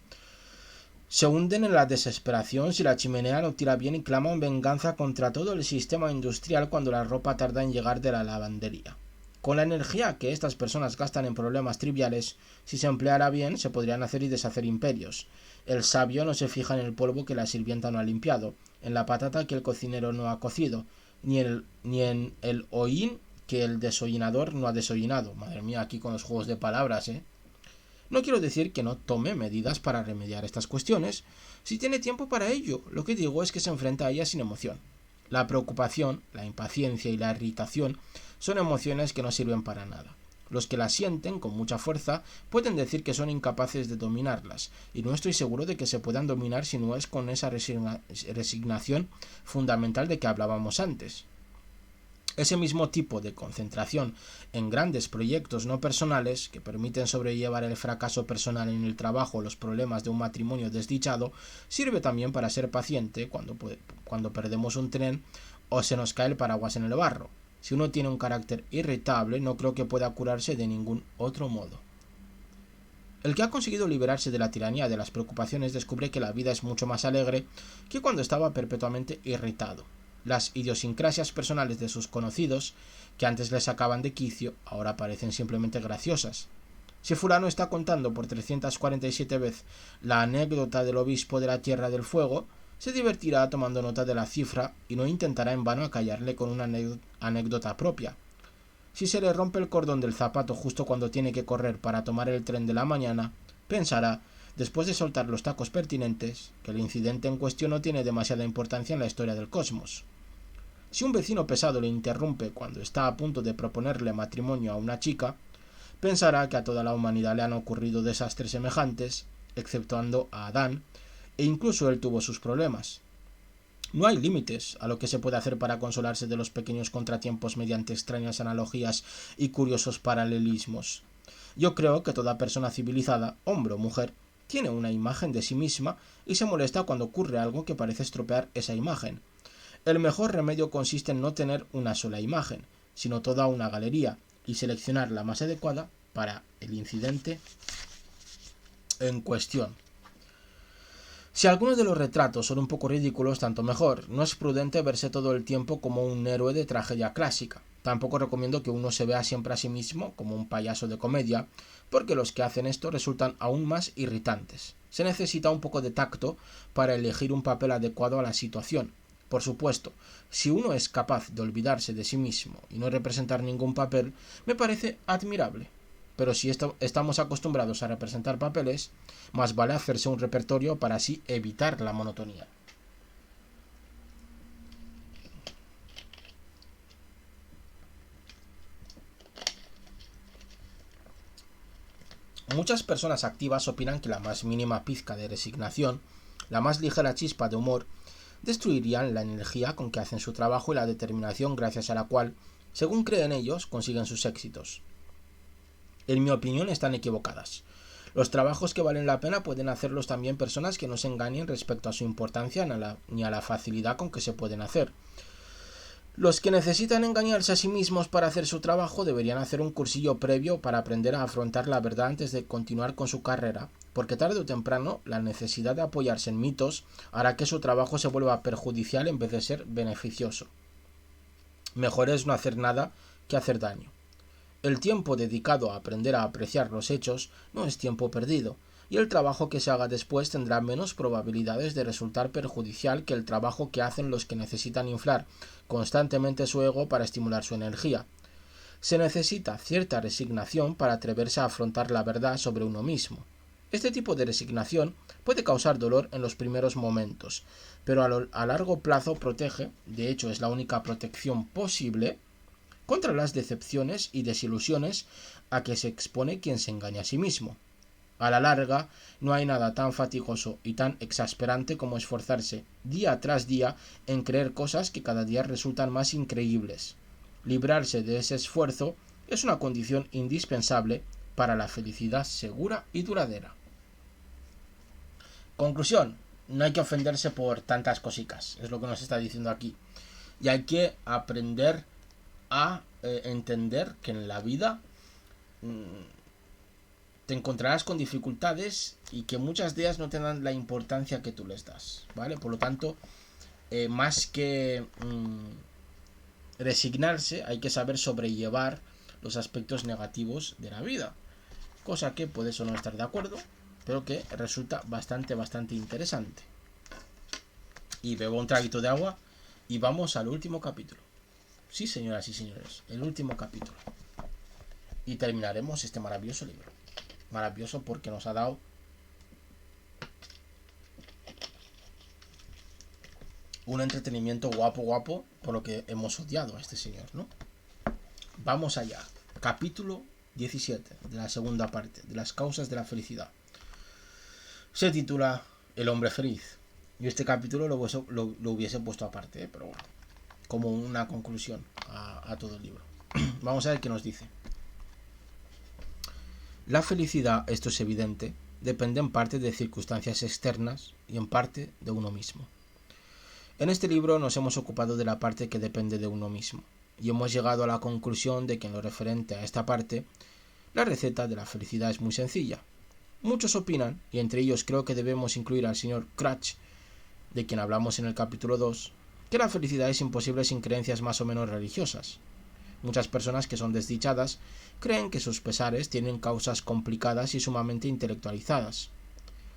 Se hunden en la desesperación si la chimenea no tira bien y claman venganza contra todo el sistema industrial cuando la ropa tarda en llegar de la lavandería. Con la energía que estas personas gastan en problemas triviales, si se empleara bien, se podrían hacer y deshacer imperios. El sabio no se fija en el polvo que la sirvienta no ha limpiado, en la patata que el cocinero no ha cocido, ni en el hollín que el desollinador no ha desollinado. Madre mía, aquí con los juegos de palabras, ¿eh? No quiero decir que no tome medidas para remediar estas cuestiones, si tiene tiempo para ello. Lo que digo es que se enfrenta a ellas sin emoción. La preocupación, la impaciencia y la irritación son emociones que no sirven para nada. Los que las sienten con mucha fuerza pueden decir que son incapaces de dominarlas, y no estoy seguro de que se puedan dominar si no es con esa resignación fundamental de que hablábamos antes. Ese mismo tipo de concentración en grandes proyectos no personales que permiten sobrellevar el fracaso personal en el trabajo o los problemas de un matrimonio desdichado sirve también para ser paciente cuando perdemos un tren o se nos cae el paraguas en el barro. Si uno tiene un carácter irritable, no creo que pueda curarse de ningún otro modo. El que ha conseguido liberarse de la tiranía de las preocupaciones descubre que la vida es mucho más alegre que cuando estaba perpetuamente irritado. Las idiosincrasias personales de sus conocidos, que antes les sacaban de quicio, ahora parecen simplemente graciosas. Si fulano está contando por 347 veces la anécdota del obispo de la Tierra del Fuego, se divertirá tomando nota de la cifra y no intentará en vano acallarle con una anécdota propia. Si se le rompe el cordón del zapato justo cuando tiene que correr para tomar el tren de la mañana, pensará, después de soltar los tacos pertinentes, que el incidente en cuestión no tiene demasiada importancia en la historia del cosmos. Si un vecino pesado le interrumpe cuando está a punto de proponerle matrimonio a una chica, pensará que a toda la humanidad le han ocurrido desastres semejantes, exceptuando a Adán, e incluso él tuvo sus problemas. No hay límites a lo que se puede hacer para consolarse de los pequeños contratiempos mediante extrañas analogías y curiosos paralelismos. Yo creo que toda persona civilizada, hombre o mujer, tiene una imagen de sí misma y se molesta cuando ocurre algo que parece estropear esa imagen. El mejor remedio consiste en no tener una sola imagen, sino toda una galería, y seleccionar la más adecuada para el incidente en cuestión. Si algunos de los retratos son un poco ridículos, tanto mejor. No es prudente verse todo el tiempo como un héroe de tragedia clásica. Tampoco recomiendo que uno se vea siempre a sí mismo como un payaso de comedia, porque los que hacen esto resultan aún más irritantes. Se necesita un poco de tacto para elegir un papel adecuado a la situación. Por supuesto, si uno es capaz de olvidarse de sí mismo y no representar ningún papel, me parece admirable. Pero si estamos acostumbrados a representar papeles, más vale hacerse un repertorio para así evitar la monotonía. Muchas personas activas opinan que la más mínima pizca de resignación, la más ligera chispa de humor, destruirían la energía con que hacen su trabajo y la determinación gracias a la cual, según creen ellos, consiguen sus éxitos. En mi opinión están equivocadas. Los trabajos que valen la pena pueden hacerlos también personas que no se engañen respecto a su importancia ni a la facilidad con que se pueden hacer. Los que necesitan engañarse a sí mismos para hacer su trabajo deberían hacer un cursillo previo para aprender a afrontar la verdad antes de continuar con su carrera, porque tarde o temprano la necesidad de apoyarse en mitos hará que su trabajo se vuelva perjudicial en vez de ser beneficioso. Mejor es no hacer nada que hacer daño. El tiempo dedicado a aprender a apreciar los hechos no es tiempo perdido, y el trabajo que se haga después tendrá menos probabilidades de resultar perjudicial que el trabajo que hacen los que necesitan inflar constantemente su ego para estimular su energía. Se necesita cierta resignación para atreverse a afrontar la verdad sobre uno mismo. Este tipo de resignación puede causar dolor en los primeros momentos, pero a largo plazo protege, de hecho es la única protección posible, contra las decepciones y desilusiones a que se expone quien se engaña a sí mismo. A la larga, no hay nada tan fatigoso y tan exasperante como esforzarse día tras día en creer cosas que cada día resultan más increíbles. Librarse de ese esfuerzo es una condición indispensable para la felicidad segura y duradera. Conclusión: no hay que ofenderse por tantas cositas, es lo que nos está diciendo aquí. Y hay que aprender a entender que en la vida te encontrarás con dificultades y que muchas de ellas no te dan la importancia que tú les das, ¿vale? Por lo tanto, más que resignarse, hay que saber sobrellevar los aspectos negativos de la vida, cosa que puedes o no estar de acuerdo, pero que resulta bastante interesante. Y bebo un traguito de agua y vamos al último capítulo. Sí, señoras y señores, el último capítulo. Y terminaremos este maravilloso libro. Maravilloso porque nos ha dado un entretenimiento guapo, por lo que hemos odiado a este señor, ¿no? Vamos allá. Capítulo 17, de la segunda parte, de las causas de la felicidad. Se titula El hombre feliz. Yo este capítulo lo hubiese puesto aparte, pero bueno, como una conclusión a todo el libro. Vamos a ver qué nos dice. La felicidad, esto es evidente, depende en parte de circunstancias externas y en parte de uno mismo. En este libro nos hemos ocupado de la parte que depende de uno mismo, y hemos llegado a la conclusión de que en lo referente a esta parte, la receta de la felicidad es muy sencilla. Muchos opinan, y entre ellos creo que debemos incluir al señor Cratch, de quien hablamos en el capítulo 2, que la felicidad es imposible sin creencias más o menos religiosas. Muchas personas que son desdichadas creen que sus pesares tienen causas complicadas y sumamente intelectualizadas.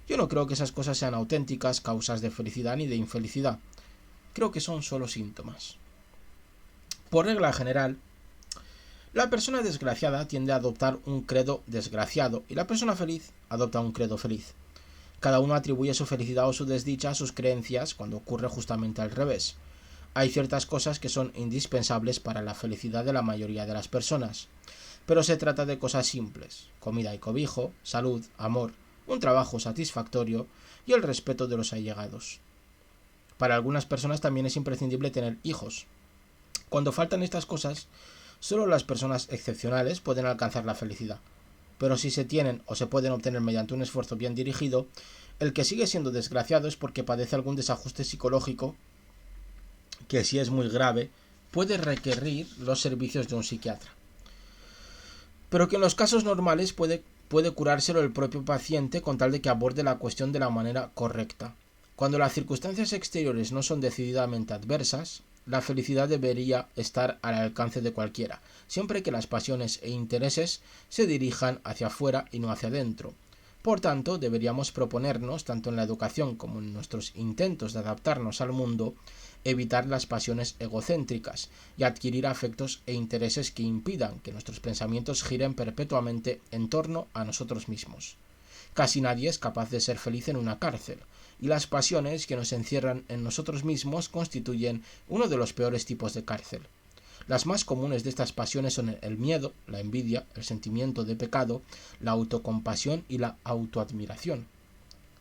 Yo no creo que esas cosas sean auténticas causas de felicidad ni de infelicidad. Creo que son solo síntomas. Por regla general, la persona desgraciada tiende a adoptar un credo desgraciado y la persona feliz adopta un credo feliz. Cada uno atribuye su felicidad o su desdicha a sus creencias cuando ocurre justamente al revés. Hay ciertas cosas que son indispensables para la felicidad de la mayoría de las personas, pero se trata de cosas simples: comida y cobijo, salud, amor, un trabajo satisfactorio y el respeto de los allegados. Para algunas personas también es imprescindible tener hijos. Cuando faltan estas cosas, solo las personas excepcionales pueden alcanzar la felicidad. Pero si se tienen o se pueden obtener mediante un esfuerzo bien dirigido, el que sigue siendo desgraciado es porque padece algún desajuste psicológico que, si es muy grave, puede requerir los servicios de un psiquiatra. Pero que en los casos normales puede curárselo el propio paciente con tal de que aborde la cuestión de la manera correcta. Cuando las circunstancias exteriores no son decididamente adversas, la felicidad debería estar al alcance de cualquiera, siempre que las pasiones e intereses se dirijan hacia afuera y no hacia adentro. Por tanto, deberíamos proponernos, tanto en la educación como en nuestros intentos de adaptarnos al mundo, evitar las pasiones egocéntricas y adquirir afectos e intereses que impidan que nuestros pensamientos giren perpetuamente en torno a nosotros mismos. Casi nadie es capaz de ser feliz en una cárcel, y las pasiones que nos encierran en nosotros mismos constituyen uno de los peores tipos de cárcel. Las más comunes de estas pasiones son el miedo, la envidia, el sentimiento de pecado, la autocompasión y la autoadmiración.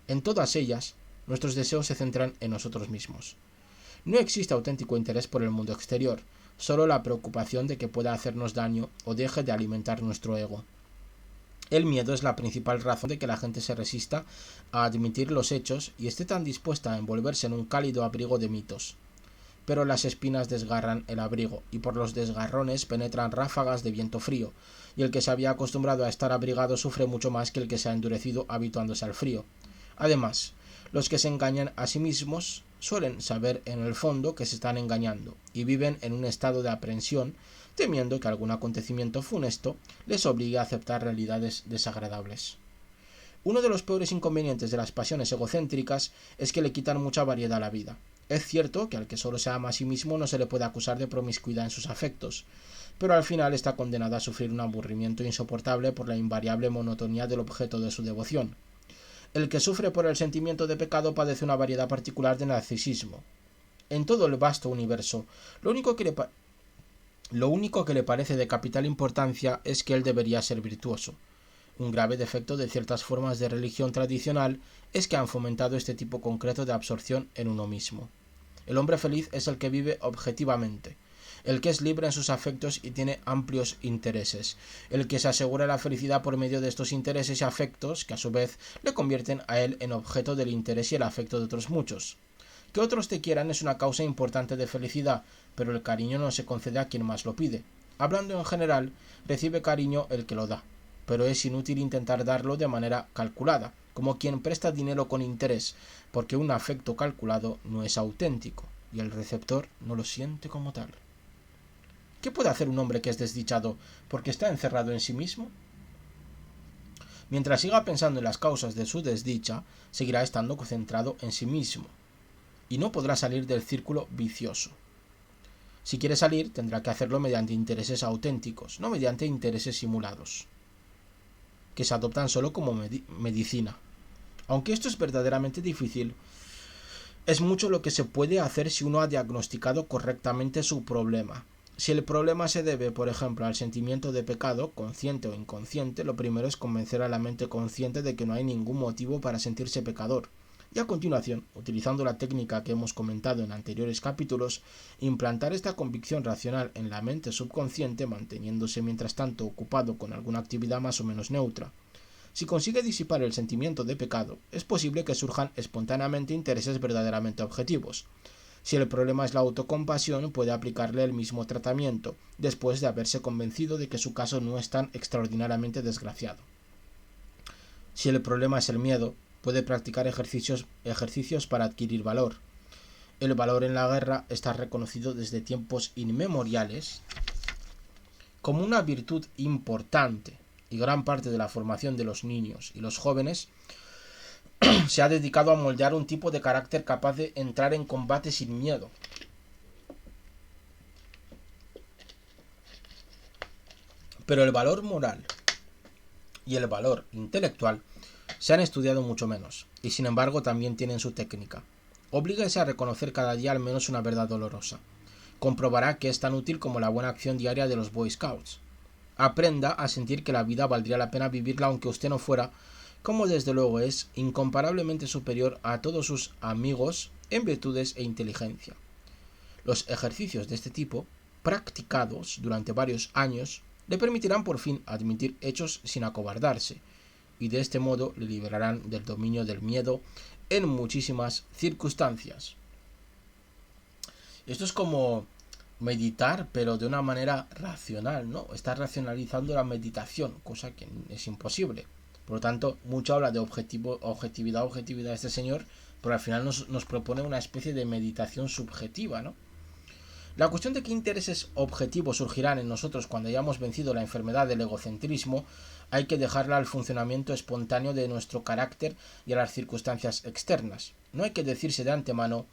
En todas ellas, nuestros deseos se centran en nosotros mismos. No existe auténtico interés por el mundo exterior, solo la preocupación de que pueda hacernos daño o deje de alimentar nuestro ego. El miedo es la principal razón de que la gente se resista a admitir los hechos y esté tan dispuesta a envolverse en un cálido abrigo de mitos. Pero las espinas desgarran el abrigo, y por los desgarrones penetran ráfagas de viento frío, y el que se había acostumbrado a estar abrigado sufre mucho más que el que se ha endurecido habituándose al frío. Además, los que se engañan a sí mismos suelen saber en el fondo que se están engañando, y viven en un estado de aprensión, temiendo que algún acontecimiento funesto les obligue a aceptar realidades desagradables. Uno de los peores inconvenientes de las pasiones egocéntricas es que le quitan mucha variedad a la vida. Es cierto que al que solo se ama a sí mismo no se le puede acusar de promiscuidad en sus afectos, pero al final está condenado a sufrir un aburrimiento insoportable por la invariable monotonía del objeto de su devoción. El que sufre por el sentimiento de pecado padece una variedad particular de narcisismo. En todo el vasto universo, lo único que le parece de capital importancia es que él debería ser virtuoso. Un grave defecto de ciertas formas de religión tradicional es que han fomentado este tipo concreto de absorción en uno mismo. El hombre feliz es el que vive objetivamente, el que es libre en sus afectos y tiene amplios intereses, el que se asegura la felicidad por medio de estos intereses y afectos que a su vez le convierten a él en objeto del interés y el afecto de otros muchos. Que otros te quieran es una causa importante de felicidad, pero el cariño no se concede a quien más lo pide. Hablando en general, recibe cariño el que lo da, pero es inútil intentar darlo de manera calculada, como quien presta dinero con interés, porque un afecto calculado no es auténtico, y el receptor no lo siente como tal. ¿Qué puede hacer un hombre que es desdichado porque está encerrado en sí mismo? Mientras siga pensando en las causas de su desdicha, seguirá estando concentrado en sí mismo, y no podrá salir del círculo vicioso. Si quiere salir, tendrá que hacerlo mediante intereses auténticos, no mediante intereses simulados, que se adoptan solo como medicina. Aunque esto es verdaderamente difícil, es mucho lo que se puede hacer si uno ha diagnosticado correctamente su problema. Si el problema se debe, por ejemplo, al sentimiento de pecado, consciente o inconsciente, lo primero es convencer a la mente consciente de que no hay ningún motivo para sentirse pecador. Y a continuación, utilizando la técnica que hemos comentado en anteriores capítulos, implantar esta convicción racional en la mente subconsciente, manteniéndose mientras tanto ocupado con alguna actividad más o menos neutra. Si consigue disipar el sentimiento de pecado, es posible que surjan espontáneamente intereses verdaderamente objetivos. Si el problema es la autocompasión, puede aplicarle el mismo tratamiento, después de haberse convencido de que su caso no es tan extraordinariamente desgraciado. Si el problema es el miedo, puede practicar ejercicios para adquirir valor. El valor en la guerra está reconocido desde tiempos inmemoriales como una virtud importante, y gran parte de la formación de los niños y los jóvenes se ha dedicado a moldear un tipo de carácter capaz de entrar en combate sin miedo. Pero el valor moral y el valor intelectual se han estudiado mucho menos, y sin embargo también tienen su técnica. Oblíguese a reconocer cada día al menos una verdad dolorosa. Comprobará que es tan útil como la buena acción diaria de los Boy Scouts. Aprenda a sentir que la vida valdría la pena vivirla aunque usted no fuera, como desde luego es, incomparablemente superior a todos sus amigos en virtudes e inteligencia. Los ejercicios de este tipo, practicados durante varios años, le permitirán por fin admitir hechos sin acobardarse, y de este modo le liberarán del dominio del miedo en muchísimas circunstancias. Esto es como meditar, pero de una manera racional, ¿no? Está racionalizando la meditación, cosa que es imposible. Por lo tanto, mucho habla de objetividad este señor, pero al final nos propone una especie de meditación subjetiva, ¿no? La cuestión de qué intereses objetivos surgirán en nosotros cuando hayamos vencido la enfermedad del egocentrismo hay que dejarla al funcionamiento espontáneo de nuestro carácter y a las circunstancias externas. No hay que decirse de antemano: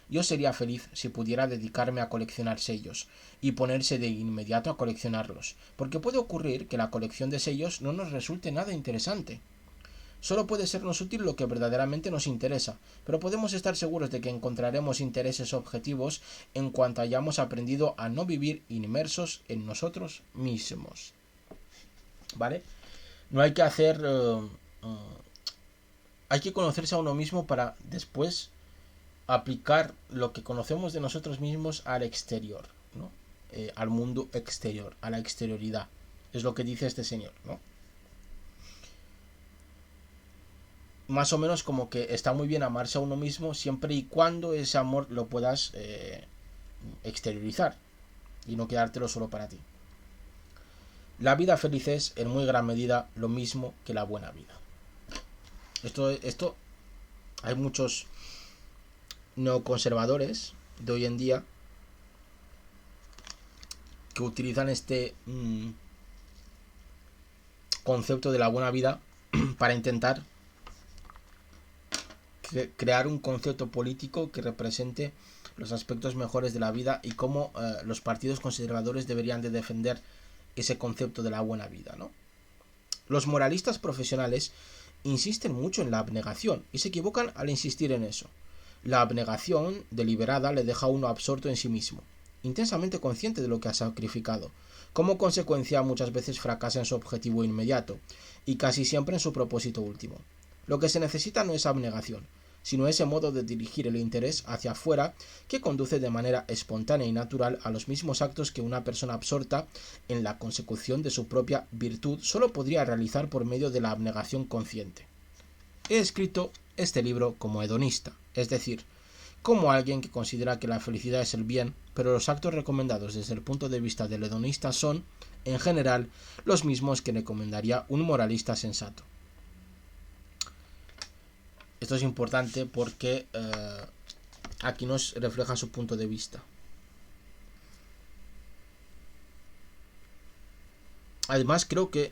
yo sería feliz si pudiera dedicarme a coleccionar sellos, y ponerse de inmediato a coleccionarlos, porque puede ocurrir que la colección de sellos no nos resulte nada interesante. Solo puede sernos útil lo que verdaderamente nos interesa, pero podemos estar seguros de que encontraremos intereses objetivos en cuanto hayamos aprendido a no vivir inmersos en nosotros mismos. ¿Vale? No hay que hacer... hay que conocerse a uno mismo para después aplicar lo que conocemos de nosotros mismos al exterior, ¿no? Al mundo exterior, a la exterioridad. Es lo que dice este señor, ¿no? Más o menos como que está muy bien amarse a uno mismo siempre y cuando ese amor lo puedas exteriorizar y no quedártelo solo para ti. La vida feliz es en muy gran medida lo mismo que la buena vida. Esto hay muchos neoconservadores de hoy en día que utilizan este concepto de la buena vida para intentar crear un concepto político que represente los aspectos mejores de la vida y cómo los partidos conservadores deberían de defender ese concepto de la buena vida, ¿no? Los moralistas profesionales insisten mucho en la abnegación y se equivocan al insistir en eso. La abnegación deliberada le deja a uno absorto en sí mismo, intensamente consciente de lo que ha sacrificado. Como consecuencia, muchas veces fracasa en su objetivo inmediato y casi siempre en su propósito último. Lo que se necesita no es abnegación, sino ese modo de dirigir el interés hacia afuera que conduce de manera espontánea y natural a los mismos actos que una persona absorta en la consecución de su propia virtud solo podría realizar por medio de la abnegación consciente. He escrito este libro como hedonista, es decir, como alguien que considera que la felicidad es el bien, pero los actos recomendados desde el punto de vista del hedonista son, en general, los mismos que recomendaría un moralista sensato. Esto es importante porque aquí nos refleja su punto de vista. Además, creo que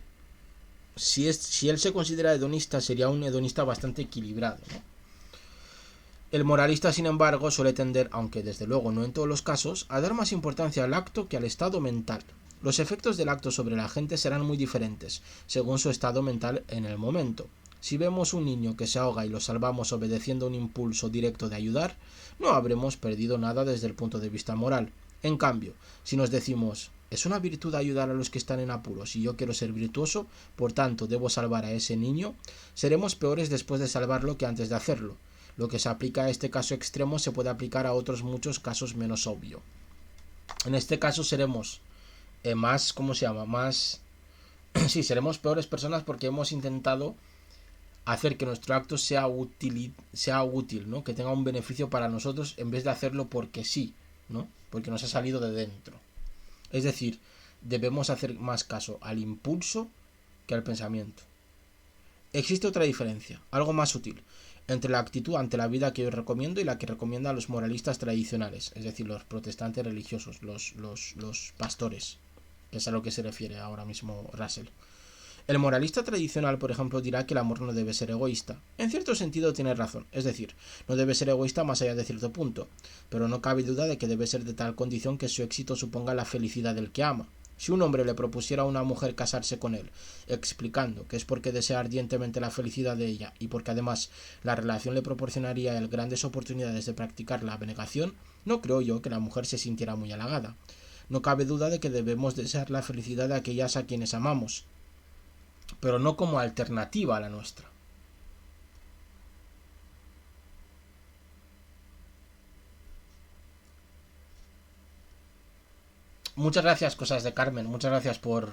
si él se considera hedonista, sería un hedonista bastante equilibrado, ¿no? El moralista, sin embargo, suele tender, aunque desde luego no en todos los casos, a dar más importancia al acto que al estado mental. Los efectos del acto sobre la gente serán muy diferentes, según su estado mental en el momento. Si vemos un niño que se ahoga y lo salvamos obedeciendo un impulso directo de ayudar, no habremos perdido nada desde el punto de vista moral. En cambio, si nos decimos: es una virtud ayudar a los que están en apuros y yo quiero ser virtuoso, por tanto debo salvar a ese niño, seremos peores después de salvarlo que antes de hacerlo. Lo que se aplica a este caso extremo se puede aplicar a otros muchos casos menos obvios. En este caso seremos más, ¿cómo se llama? Más... sí, seremos peores personas porque hemos intentado hacer que nuestro acto sea útil, ¿no? Que tenga un beneficio para nosotros en vez de hacerlo porque sí, ¿no? Porque nos ha salido de dentro. Es decir, debemos hacer más caso al impulso que al pensamiento. Existe otra diferencia, algo más sutil. entre la actitud ante la vida que yo recomiendo y la que recomiendan los moralistas tradicionales, es decir, los protestantes religiosos, los pastores, que es a lo que se refiere ahora mismo Russell. El moralista tradicional, por ejemplo, dirá que el amor no debe ser egoísta. En cierto sentido tiene razón, es decir, no debe ser egoísta más allá de cierto punto, pero no cabe duda de que debe ser de tal condición que su éxito suponga la felicidad del que ama. Si un hombre le propusiera a una mujer casarse con él, explicando que es porque desea ardientemente la felicidad de ella y porque además la relación le proporcionaría a él grandes oportunidades de practicar la abnegación, no creo yo que la mujer se sintiera muy halagada. No cabe duda de que debemos desear la felicidad de aquellas a quienes amamos, pero no como alternativa a la nuestra. Muchas gracias, cosas de Carmen, muchas gracias por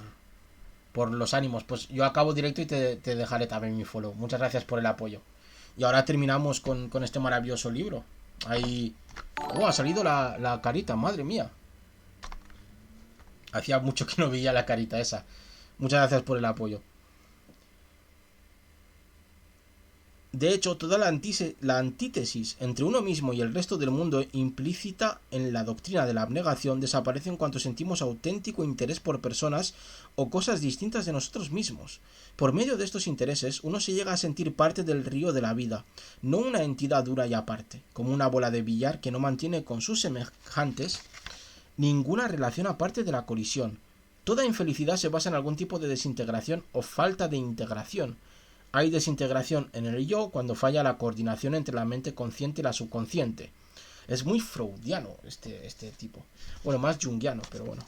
los ánimos. Pues yo acabo directo y te dejaré también mi follow. Muchas gracias por el apoyo. Y ahora terminamos con este maravilloso libro. Ahí... Oh, ha salido la carita, madre mía. Hacía mucho que no veía la carita esa. Muchas gracias por el apoyo. De hecho, toda la antítesis entre uno mismo y el resto del mundo implícita en la doctrina de la abnegación desaparece en cuanto sentimos auténtico interés por personas o cosas distintas de nosotros mismos. Por medio de estos intereses, uno se llega a sentir parte del río de la vida, no una entidad dura y aparte, como una bola de billar que no mantiene con sus semejantes ninguna relación aparte de la colisión. Toda infelicidad se basa en algún tipo de desintegración o falta de integración. Hay desintegración en el yo cuando falla la coordinación entre la mente consciente y la subconsciente. Es muy freudiano este tipo. Bueno, más junguiano, pero bueno.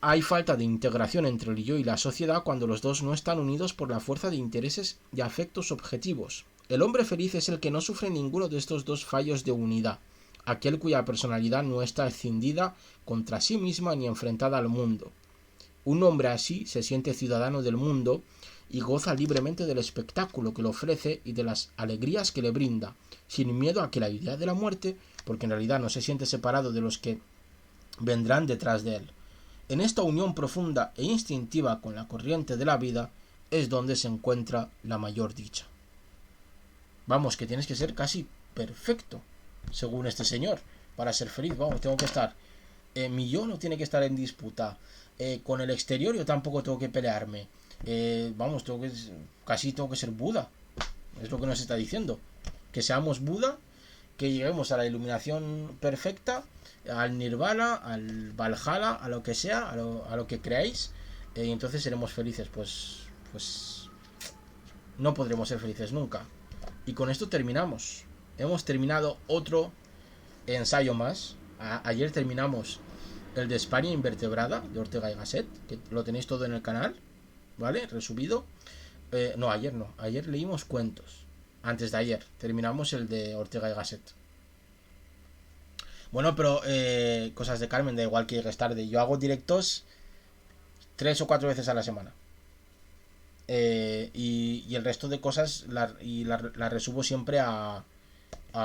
Hay falta de integración entre el yo y la sociedad cuando los dos no están unidos por la fuerza de intereses y afectos objetivos. El hombre feliz es el que no sufre ninguno de estos dos fallos de unidad. Aquel cuya personalidad no está escindida contra sí misma ni enfrentada al mundo. Un hombre así se siente ciudadano del mundo y goza libremente del espectáculo que le ofrece y de las alegrías que le brinda, sin miedo a que la idea de la muerte, porque en realidad no se siente separado de los que vendrán detrás de él. En esta unión profunda e instintiva con la corriente de la vida es donde se encuentra la mayor dicha. Vamos, que tienes que ser casi perfecto, según este señor, para ser feliz. Vamos, tengo que estar... mi yo no tiene que estar en disputa. Con el exterior yo tampoco tengo que pelearme. Vamos, casi tengo que ser Buda. Es lo que nos está diciendo. Que seamos Buda, que lleguemos a la iluminación perfecta, al Nirvana, al Valhalla, a lo que sea, a lo que creáis, y entonces seremos felices. Pues no podremos ser felices nunca. Y con esto terminamos. Hemos terminado otro ensayo más. Ayer terminamos el de España invertebrada de Ortega y Gasset, que lo tenéis todo en el canal, ¿vale? Resubido. No, ayer no. Ayer leímos cuentos. Antes de ayer terminamos el de Ortega y Gasset. Bueno, pero cosas de Carmen, da igual que llegues tarde. Yo hago directos 3 o 4 veces a la semana. Y el resto de cosas la resubo siempre a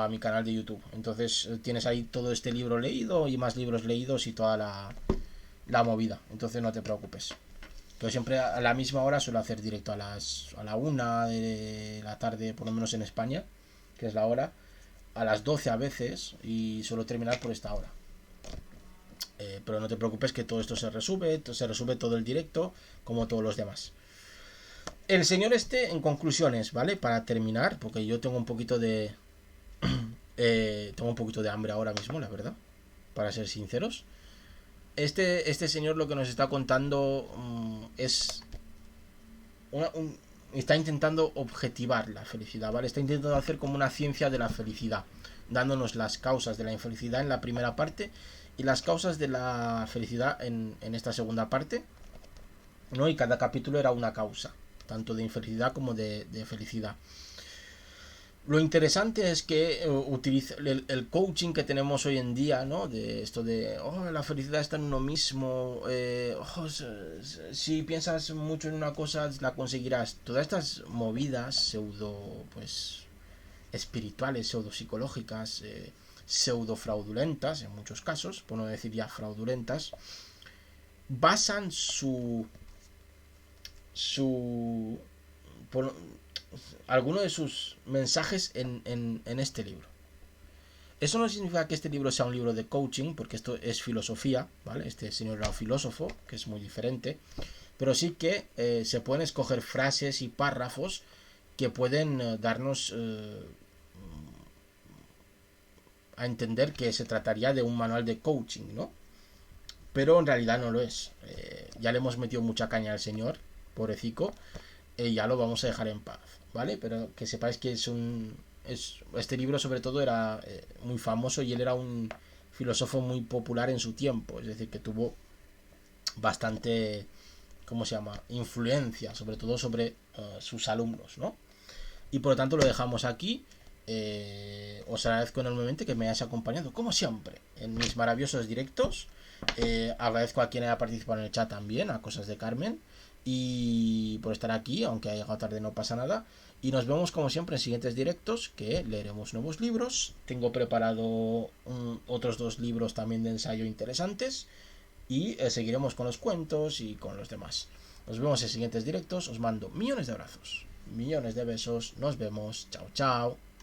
mi canal de YouTube. Entonces tienes ahí todo este libro leído y más libros leídos y toda la movida. Entonces no te preocupes. Yo siempre a la misma hora suelo hacer directo a la 1 de la tarde, por lo menos en España, que es la hora. A las 12 a veces y suelo terminar por esta hora. Pero no te preocupes que todo esto se resube todo el directo, como todos los demás. El señor en conclusiones, ¿vale? Para terminar, porque yo tengo un poquito de... tengo un poquito de hambre ahora mismo, la verdad, para ser sinceros. Este señor lo que nos está contando es está intentando objetivar la felicidad, ¿vale? Está intentando hacer como una ciencia de la felicidad, dándonos las causas de la infelicidad en la primera parte y las causas de la felicidad en esta segunda parte, ¿no? Y cada capítulo era una causa, tanto de infelicidad como de felicidad. Lo interesante es que utiliza el coaching que tenemos hoy en día, ¿no? De esto de, la felicidad está en uno mismo, si piensas mucho en una cosa, la conseguirás. Todas estas movidas pseudo, pues, espirituales, pseudo psicológicas, pseudo fraudulentas, en muchos casos, por no decir ya fraudulentas, basan su alguno de sus mensajes en este libro. Eso no significa que este libro sea un libro de coaching, porque esto es filosofía, ¿vale? Este señor era un filósofo, que es muy diferente, pero sí que se pueden escoger frases y párrafos que pueden darnos a entender que se trataría de un manual de coaching, ¿no? Pero en realidad no lo es. Ya le hemos metido mucha caña al señor, pobrecico, y ya lo vamos a dejar en paz, ¿vale? Pero que sepáis que este libro sobre todo era muy famoso y él era un filósofo muy popular en su tiempo, es decir, que tuvo bastante, ¿cómo se llama?, influencia, sobre todo sobre sus alumnos, ¿no? Y por lo tanto lo dejamos aquí. Os agradezco enormemente que me hayáis acompañado, como siempre, en mis maravillosos directos. Agradezco a quien haya participado en el chat también, a Cosas de Carmen, y por estar aquí, aunque haya llegado tarde no pasa nada. Y nos vemos como siempre en siguientes directos, que leeremos nuevos libros. Tengo preparado otros 2 libros también de ensayo interesantes. Y seguiremos con los cuentos y con los demás. Nos vemos en siguientes directos. Os mando millones de abrazos, millones de besos. Nos vemos. Chao, chao.